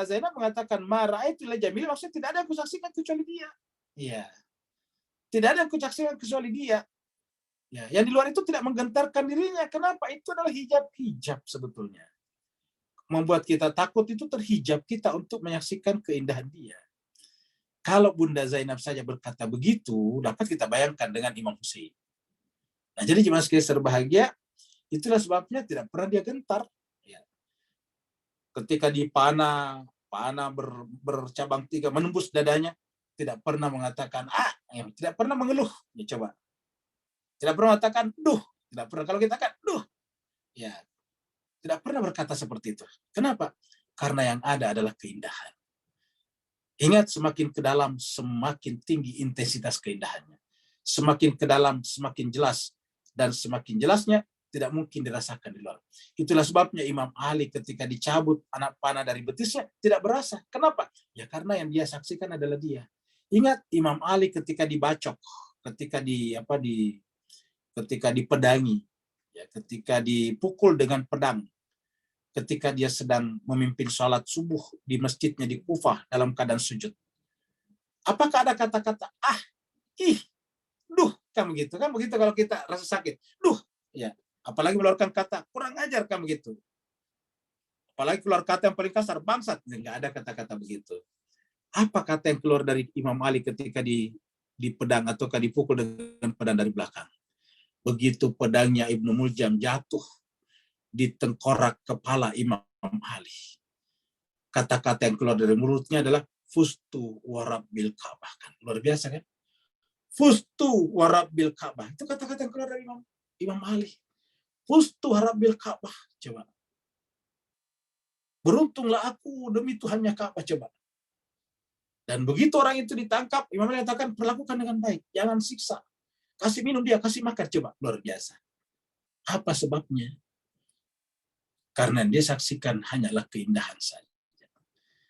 Zainab mengatakan mara'aitu illa jamila, maksudnya tidak ada yang kusaksikan kecuali dia. Iya. Tidak ada yang kusaksikan kecuali dia. Ya, yang di luar itu tidak menggentarkan dirinya. Kenapa? Itu adalah hijab sebetulnya. Membuat kita takut itu terhijab kita untuk menyaksikan keindahan dia. Kalau Bunda Zainab saja berkata begitu, dapat kita bayangkan dengan Imam Hussein. Nah, jadi jemaah sekalian berbahagia, itulah sebabnya tidak pernah dia gentar. Ya. Ketika dipanah bercabang 3 menembus dadanya, tidak pernah mengatakan tidak pernah mengeluh. Ya, coba. Tidak pernah mengatakan duh, tidak pernah. Kalau kita katakan duh, ya tidak pernah berkata seperti itu. Kenapa? Karena yang ada adalah keindahan. Ingat, semakin ke dalam semakin tinggi intensitas keindahannya. Semakin ke dalam semakin jelas, dan semakin jelasnya tidak mungkin dirasakan di luar. Itulah sebabnya Imam Ali ketika dicabut anak panah dari betisnya tidak berasa. Kenapa? Ya karena yang dia saksikan adalah dia. Ingat Imam Ali ketika dibacok, ketika dipedangi, ya, ketika dipukul dengan pedang, ketika dia sedang memimpin sholat subuh di masjidnya di Kufah dalam keadaan sujud. Apakah ada kata-kata duh, kan begitu kalau kita rasa sakit. Duh, ya. Apalagi mengeluarkan kata kurang ajar kan begitu. Apalagi keluar kata yang paling kasar, bangsat. Enggak ada kata-kata begitu. Apa kata yang keluar dari Imam Ali ketika dipedang atau dipukul dengan pedang dari belakang? Begitu pedangnya Ibnu Muljam jatuh di tengkorak kepala Imam Ali. Kata-kata yang keluar dari mulutnya adalah fustu warabbil Ka'bah. Kan luar biasa kan? Fustu warabbil Ka'bah. Itu kata-kata yang keluar dari Imam Ali. Fustu warabbil Ka'bah. Coba. Beruntunglah aku demi Tuhannya Ka'bah. Coba. Dan begitu orang itu ditangkap, Imam Ali katakan perlakukan dengan baik. Jangan siksa. Kasih minum dia, kasih makan. Coba. Luar biasa. Apa sebabnya? Karena dia saksikan hanyalah keindahan saja.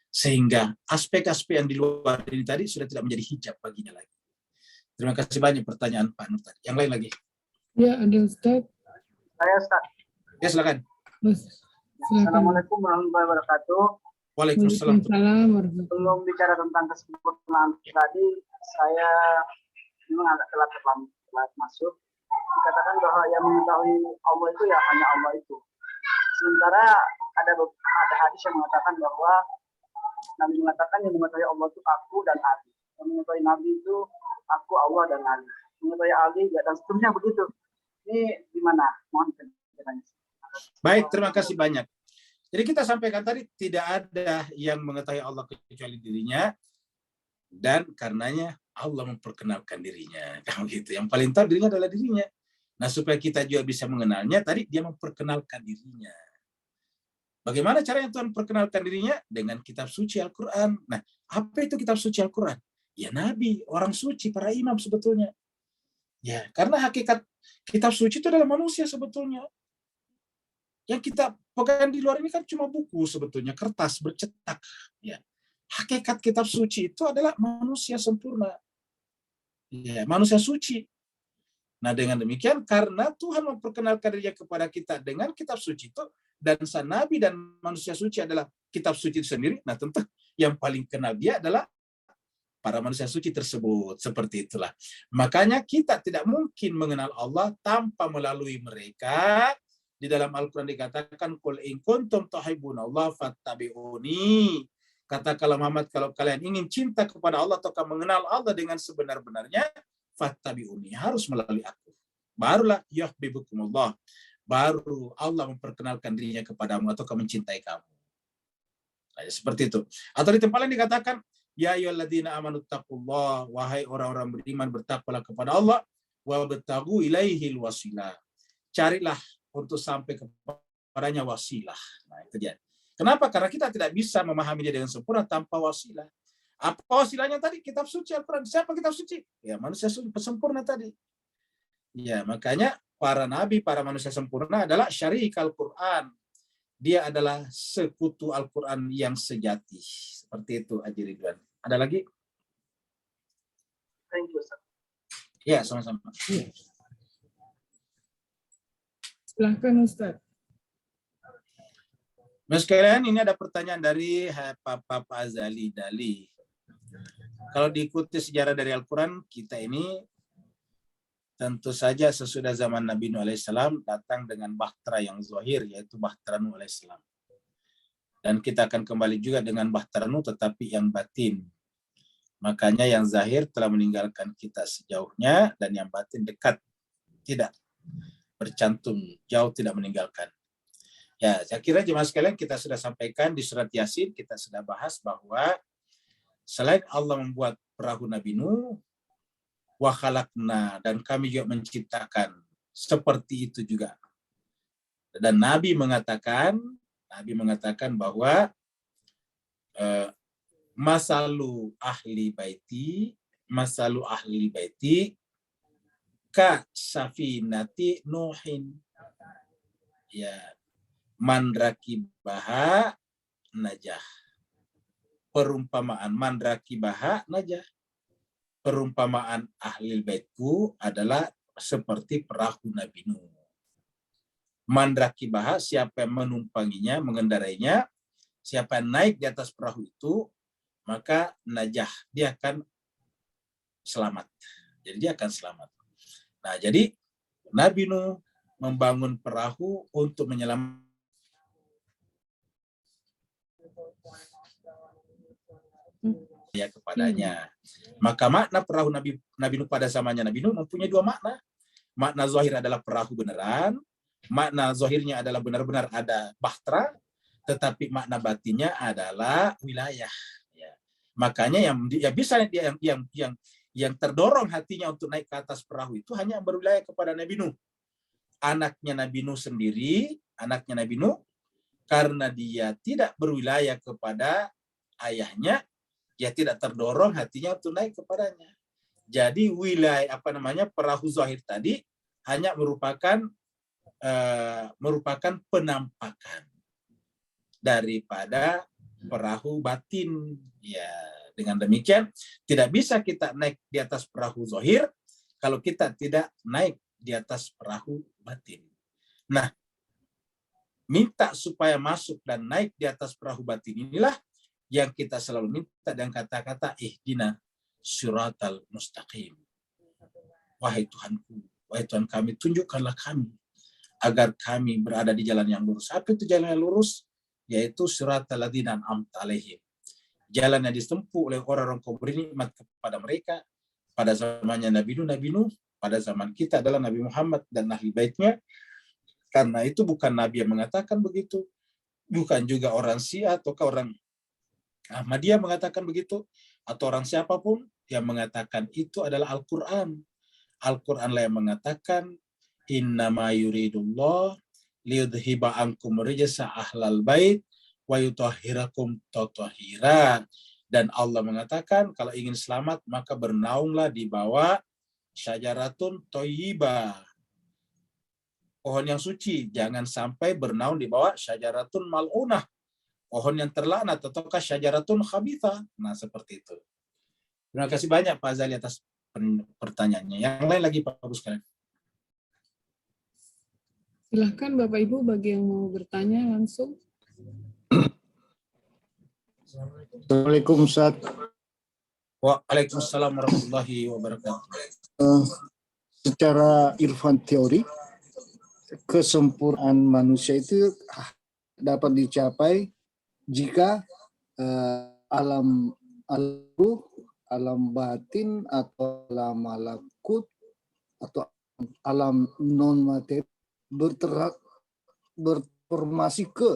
Sehingga aspek-aspek yang di luar ini tadi sudah tidak menjadi hijab baginya lagi. Terima kasih banyak pertanyaan Pak Nur tadi. Yang lain lagi? Ya, ada Ustaz. Saya Ustaz. Ya, silakan. Silakan. Assalamualaikum warahmatullahi wabarakatuh. Waalaikumsalam. Waalaikumsalam warahmatullahi. Sebelum bicara tentang kesempurnaan tadi, saya memang agak telat masuk. Dikatakan bahwa yang mengetahui Allah itu ya hanya Allah itu. Sementara ada hadis yang mengatakan bahwa Nabi mengatakan yang mengetahui Allah itu aku dan Ali. Yang mengetahui Nabi itu aku, Allah, dan Ali. Mengetahui Ali dan seterusnya begitu. Ini gimana? Mohon penjelasannya. Baik, terima kasih banyak. Jadi kita sampaikan tadi tidak ada yang mengetahui Allah kecuali dirinya, dan karenanya Allah memperkenalkan dirinya. Kamu gitu. Yang paling tahu dirinya adalah dirinya. Nah, supaya kita juga bisa mengenalnya, tadi dia memperkenalkan dirinya. Bagaimana caranya Tuhan memperkenalkan dirinya? Dengan kitab suci Al-Quran. Nah, apa itu kitab suci Al-Quran? Ya Nabi, orang suci, para imam sebetulnya. Ya, karena hakikat kitab suci itu adalah manusia sebetulnya. Yang kita pegang di luar ini kan cuma buku sebetulnya, kertas bercetak. Ya. Hakikat kitab suci itu adalah manusia sempurna. Ya, manusia suci. Nah, dengan demikian karena Tuhan memperkenalkan dirinya kepada kita dengan kitab suci itu, dan sang Nabi dan manusia suci adalah kitab suci itu sendiri, nah tentu yang paling kenal dia adalah para manusia suci tersebut. Seperti itulah. Makanya kita tidak mungkin mengenal Allah tanpa melalui mereka. Di dalam Al-Quran dikatakan, Qul in kuntum tuhibbunallah fattabi'uni. Katakanlah Muhammad, kalau kalian ingin cinta kepada Allah atau mengenal Allah dengan sebenar-benarnya, fattabi'uni, harus melalui aku. Barulah yuhibbukumullah. Baru Allah memperkenalkan dirinya kepadamu atau mencintai kamu. Nah, seperti itu. Atau di tempat lain dikatakan, ya ayyuhalladzina amanu taqullah, wahai orang-orang beriman bertakwalah kepada Allah, wa batagu ilaihil wasilah. Carilah untuk sampai kepadanya wasilah. Nah, itu dia. Kenapa? Karena kita tidak bisa memahami dia dengan sempurna tanpa wasilah. Apa wasilahnya tadi? Kitab suci Al-Quran. Siapa kitab suci? Ya, manusia sempurna tadi. Ya, makanya para nabi, para manusia sempurna adalah syarik Al-Quran. Dia adalah sekutu Al-Quran yang sejati. Seperti itu, Haji Ridwan. Ada lagi? Thank you, Ustaz. Ya, sama-sama. Silakan Ustaz. Mas sekalian, ini ada pertanyaan dari Papa Azali Dali. Kalau diikuti sejarah dari Al-Quran, kita ini tentu saja sesudah zaman Nabi Nuh alaihissalam datang dengan bahtera yang zahir, yaitu bahtera Nuh alaihissalam. Dan kita akan kembali juga dengan bahtera Nuh, tetapi yang batin. Makanya yang zahir telah meninggalkan kita sejauhnya, dan yang batin dekat, tidak bercantum, jauh tidak meninggalkan. Ya, saya kira jemaah sekalian kita sudah sampaikan di surat Yasin, kita sudah bahas bahwa selain Allah membuat perahu Nabi Nuh, wa khalaqna, dan kami juga menciptakan seperti itu juga. Dan Nabi mengatakan bahwa masalu ahli baiti ka safinati Nuhin. Ya, man rakibaha najah. Perumpamaan man rakibaha najah. Perumpamaan ahli baitku adalah seperti perahu Nabi Nuh. Man rakibaha, siapa yang menumpanginya, mengendarainya, siapa yang naik di atas perahu itu, maka najah, dia akan selamat. Jadi dia akan selamat. Nah, jadi Nabi Nuh membangun perahu untuk menyelamatkan ya kepadanya. Maka makna perahu Nabi Nuh pada zamannya Nabi Nuh mempunyai dua makna. Makna zahir adalah perahu beneran, makna zahirnya adalah benar-benar ada bahtera, tetapi makna batinnya adalah wilayah. Ya. Makanya yang terdorong hatinya untuk naik ke atas perahu itu hanya yang berwilayah kepada Nabi Nuh. Anaknya Nabi Nuh sendiri, anaknya Nabi Nuh, karena dia tidak berwilayah kepada ayahnya, ya tidak terdorong hatinya untuk naik kepadanya. Jadi wilayah perahu zahir tadi hanya merupakan penampakan daripada perahu batin. Ya, dengan demikian tidak bisa kita naik di atas perahu zahir kalau kita tidak naik di atas perahu batin. Nah, minta supaya masuk dan naik di atas perahu batin inilah yang kita selalu minta dengan kata-kata ihdina siratal mustaqim. Wahai Tuhanku, wahai Tuhan kami, tunjukkanlah kami agar kami berada di jalan yang lurus. Apa itu jalan yang lurus? Yaitu siratal ladzina an'amta alaihim. Jalan yang ditempuh oleh orang-orang kau beri nikmat kepada mereka pada zamannya Nabi Nuh, pada zaman kita adalah Nabi Muhammad dan ahli baitnya. Karena itu bukan Nabi yang mengatakan begitu, bukan juga orang Syiah atau orang Ahmadiyah mengatakan begitu, atau orang siapapun yang mengatakan itu adalah Al-Quran. Al-Quran lah yang mengatakan innama yuridullah liyudhiba ankum rijsa ahlal bait wa yutahhirakum tatahira. Dan Allah mengatakan kalau ingin selamat maka bernaunglah di bawah syajaratun thayyibah, pohon yang suci, jangan sampai bernaung di bawah syajaratun mal'unah, pohon yang terlaknat, ataukah syajaratun khabithah. Nah, seperti itu. Terima kasih banyak Pak Azali atas pertanyaannya. Yang lain lagi Pak Abu sekalian. Silahkan Bapak Ibu bagi yang mau bertanya langsung. Assalamualaikum Ustaz. Waalaikumsalam warahmatullahi wabarakatuh. Secara irfan teori, kesempurnaan manusia itu dapat dicapai jika alam ruh, alam batin, atau alam malakut, atau alam non materi bertransformasi ke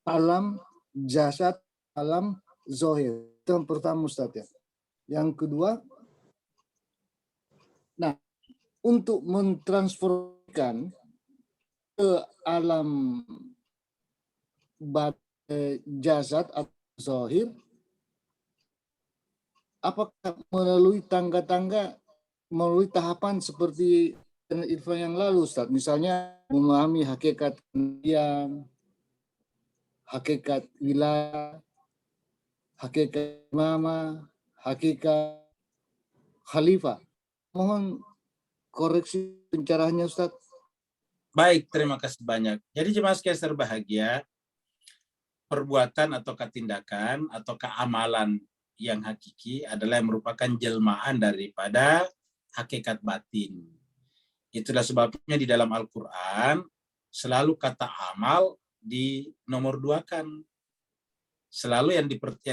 alam jasad, alam zahir. Itu yang pertama Ustaz ya. Yang kedua, nah untuk mentransformasikan ke alam jasad atau zahir, apakah melalui tangga-tangga, melalui tahapan seperti Irfan yang lalu Ustaz? Misalnya memahami hakikat yang, hakikat wilayah, hakikat imamah, hakikat khalifah. Mohon koreksi pencerahannya Ustaz. Baik, terima kasih banyak. Jadi jemaah sekalian berbahagia, perbuatan atau tindakan atau amalan yang hakiki adalah yang merupakan jelmaan daripada hakikat batin. Itulah sebabnya di dalam Al-Quran selalu kata amal di nomor 2-kan. Selalu yang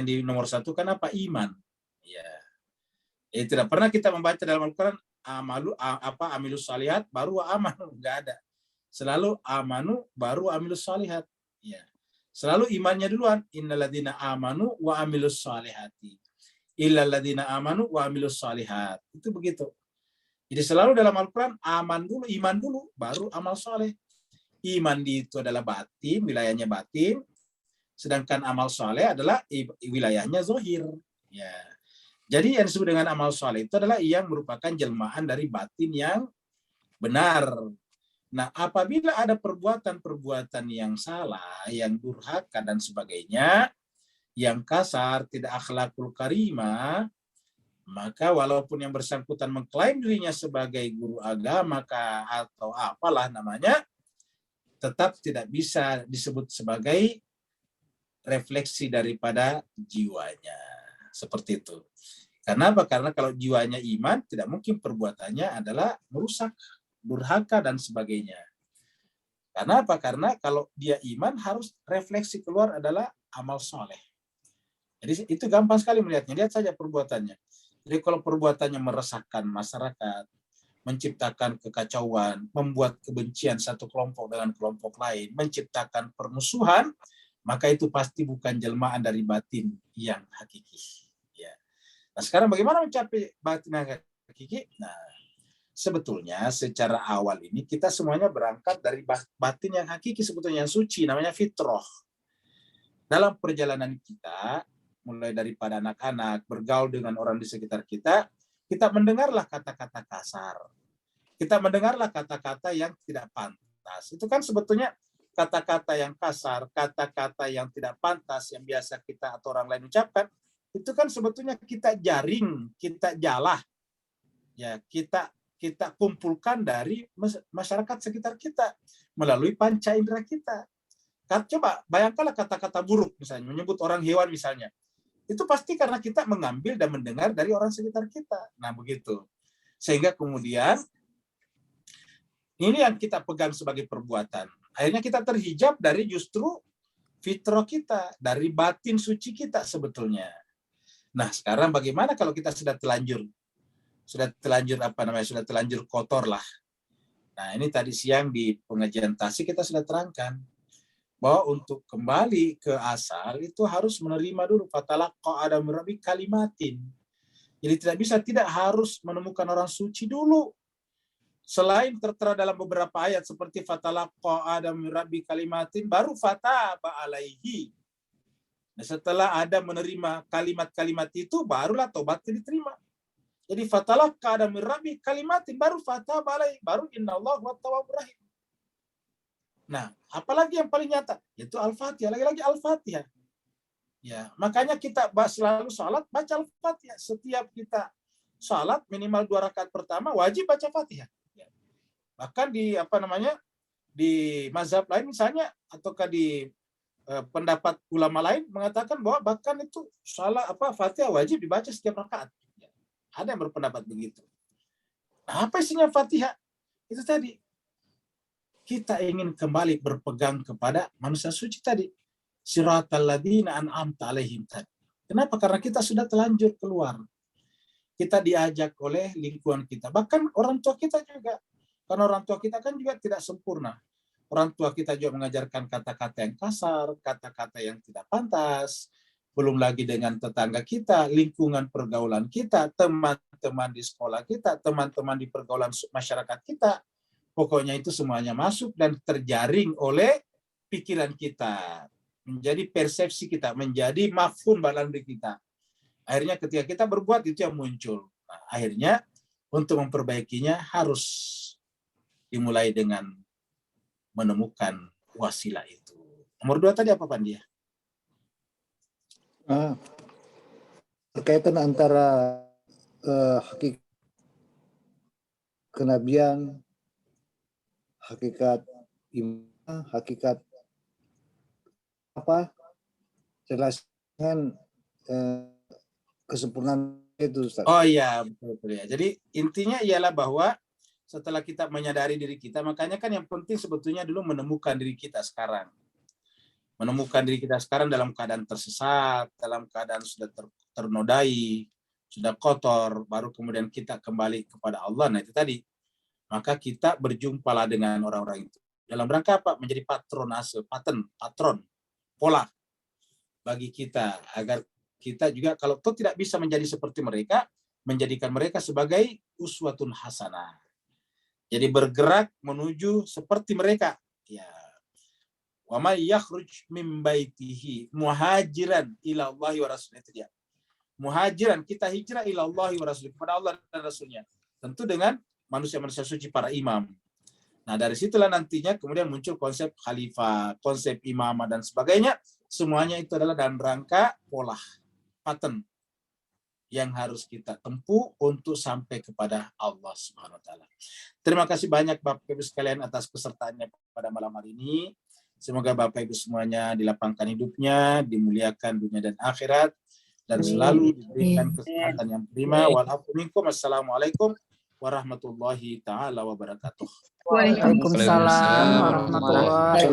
di nomor 1 kan apa? Iman. Ya. Tidak pernah kita membaca dalam Al-Quran amilus salihat baru amal, enggak ada. Selalu amanu baru amilus salihat. Ya. Selalu imannya duluan. Innalladzina amanu wa amilus salihati. Illalladzina amanu wa amilus salihat. Itu begitu. Jadi selalu dalam Al-Quran iman dulu, baru amal soleh. Iman itu adalah batin, wilayahnya batin. Sedangkan amal soleh adalah wilayahnya zahir. Ya. Jadi yang disebut dengan amal soleh itu adalah yang merupakan jelmaan dari batin yang benar. Nah, apabila ada perbuatan-perbuatan yang salah, yang durhaka dan sebagainya, yang kasar, tidak akhlakul karimah, maka walaupun yang bersangkutan mengklaim dirinya sebagai guru agama atau apalah namanya, tetap tidak bisa disebut sebagai refleksi daripada jiwanya. Seperti itu. Karena apa? Karena kalau jiwanya iman, tidak mungkin perbuatannya adalah merusak, durhaka, dan sebagainya. Karena apa? Karena kalau dia iman, harus refleksi keluar adalah amal soleh. Jadi itu gampang sekali melihatnya. Lihat saja perbuatannya. Jadi kalau perbuatannya meresahkan masyarakat, menciptakan kekacauan, membuat kebencian satu kelompok dengan kelompok lain, menciptakan permusuhan, maka itu pasti bukan jelmaan dari batin yang hakiki. Ya. Nah, sekarang bagaimana mencapai batin yang hakiki? Nah, sebetulnya secara awal ini kita semuanya berangkat dari batin yang hakiki, sebetulnya yang suci, namanya fitrah. Dalam perjalanan kita, mulai daripada anak-anak, bergaul dengan orang di sekitar kita mendengarlah kata-kata kasar. Kita mendengarlah kata-kata yang tidak pantas. Itu kan sebetulnya kata-kata yang kasar, kata-kata yang tidak pantas, yang biasa kita atau orang lain ucapkan, itu kan sebetulnya kita jaring, kita jalah, ya kita kumpulkan dari masyarakat sekitar kita melalui panca indera kita. Coba bayangkanlah kata-kata buruk misalnya, menyebut orang hewan misalnya. Itu pasti karena kita mengambil dan mendengar dari orang sekitar kita. Nah, begitu. Sehingga kemudian ini yang kita pegang sebagai perbuatan. Akhirnya kita terhijab dari justru fitrah kita, dari batin suci kita sebetulnya. Nah, sekarang bagaimana kalau kita sudah terlanjur kotor lah. Nah, ini tadi siang di pengajian Tasik kita sudah terangkan bahwa untuk kembali ke asal itu harus menerima dulu fatalaqa Adam Rabbi kalimatin. Jadi tidak harus menemukan orang suci dulu. Selain tertera dalam beberapa ayat seperti fatalaqa Adam Rabbi kalimatin, baru fataba alaihi. Nah, setelah Adam menerima kalimat-kalimat itu, barulah taubatnya diterima. Jadi fatalaqa Adam Rabbi kalimatin, baru fataba alaihi, baru innallahu wat-tawwabur rahim. Nah, apalagi yang paling nyata? Yaitu Al-Fatihah. Lagi-lagi Al-Fatihah. Ya, makanya kita selalu sholat baca Al-Fatihah. Setiap kita sholat minimal 2 rakaat pertama wajib baca Fatihah. Ya. Bahkan di mazhab lain misalnya ataukah di pendapat ulama lain mengatakan bahwa bahkan itu Fatihah wajib dibaca setiap rakaat. Ya. Ada yang berpendapat begitu. Nah, apa isinya Fatihah? Itu tadi. Kita ingin kembali berpegang kepada manusia suci tadi. Siratal ladzina an'amta alaihim tadi. Kenapa? Karena kita sudah telanjur keluar. Kita diajak oleh lingkungan kita. Bahkan orang tua kita juga. Karena orang tua kita kan juga tidak sempurna. Orang tua kita juga mengajarkan kata-kata yang kasar, kata-kata yang tidak pantas. Belum lagi dengan tetangga kita, lingkungan pergaulan kita, teman-teman di sekolah kita, teman-teman di pergaulan masyarakat kita. Pokoknya itu semuanya masuk dan terjaring oleh pikiran kita. Menjadi persepsi kita, menjadi mafhum dalam diri kita. Akhirnya ketika kita berbuat itu yang muncul. Nah, akhirnya untuk memperbaikinya harus dimulai dengan menemukan wasilah itu. Nomor 2 tadi apa, Pandia? Berkaitan antara hakikat kenabian, hakikat iman, hakikat jelas dengan kesempurnaan itu, Ustaz. Oh iya, betul ya. Jadi intinya ialah bahwa setelah kita menyadari diri kita, makanya kan yang penting sebetulnya dulu menemukan diri kita sekarang. Menemukan diri kita sekarang dalam keadaan tersesat, dalam keadaan sudah ternodai, sudah kotor, baru kemudian kita kembali kepada Allah. Nah itu tadi. Maka kita berjumpalah dengan orang-orang itu. Dalam rangka apa? Menjadi patron, pola bagi kita. Agar kita juga kalau toh tidak bisa menjadi seperti mereka, menjadikan mereka sebagai uswatun hasanah. Jadi bergerak menuju seperti mereka. Ya. Wa may yakhruj min baitihi muhajiran ila Allah wa rasulih. Itu dia. Muhajiran, kita hijrah ila Allah wa rasulih, kepada Allah dan Rasulnya. Tentu dengan manusia-manusia suci, para imam. Nah, dari situlah nantinya kemudian muncul konsep khalifah, konsep imamah, dan sebagainya. Semuanya itu adalah dalam rangka pola, pattern yang harus kita tempuh untuk sampai kepada Allah Subhanahu wa taala. Terima kasih banyak Bapak Ibu sekalian atas kesertaannya pada malam hari ini. Semoga Bapak Ibu semuanya dilapangkan hidupnya, dimuliakan dunia dan akhirat, dan selalu diberikan kesehatan yang prima. Walafu minkum. Assalamualaikum warahmatullahi taala wabarakatuh. Waalaikumsalam warahmatullahi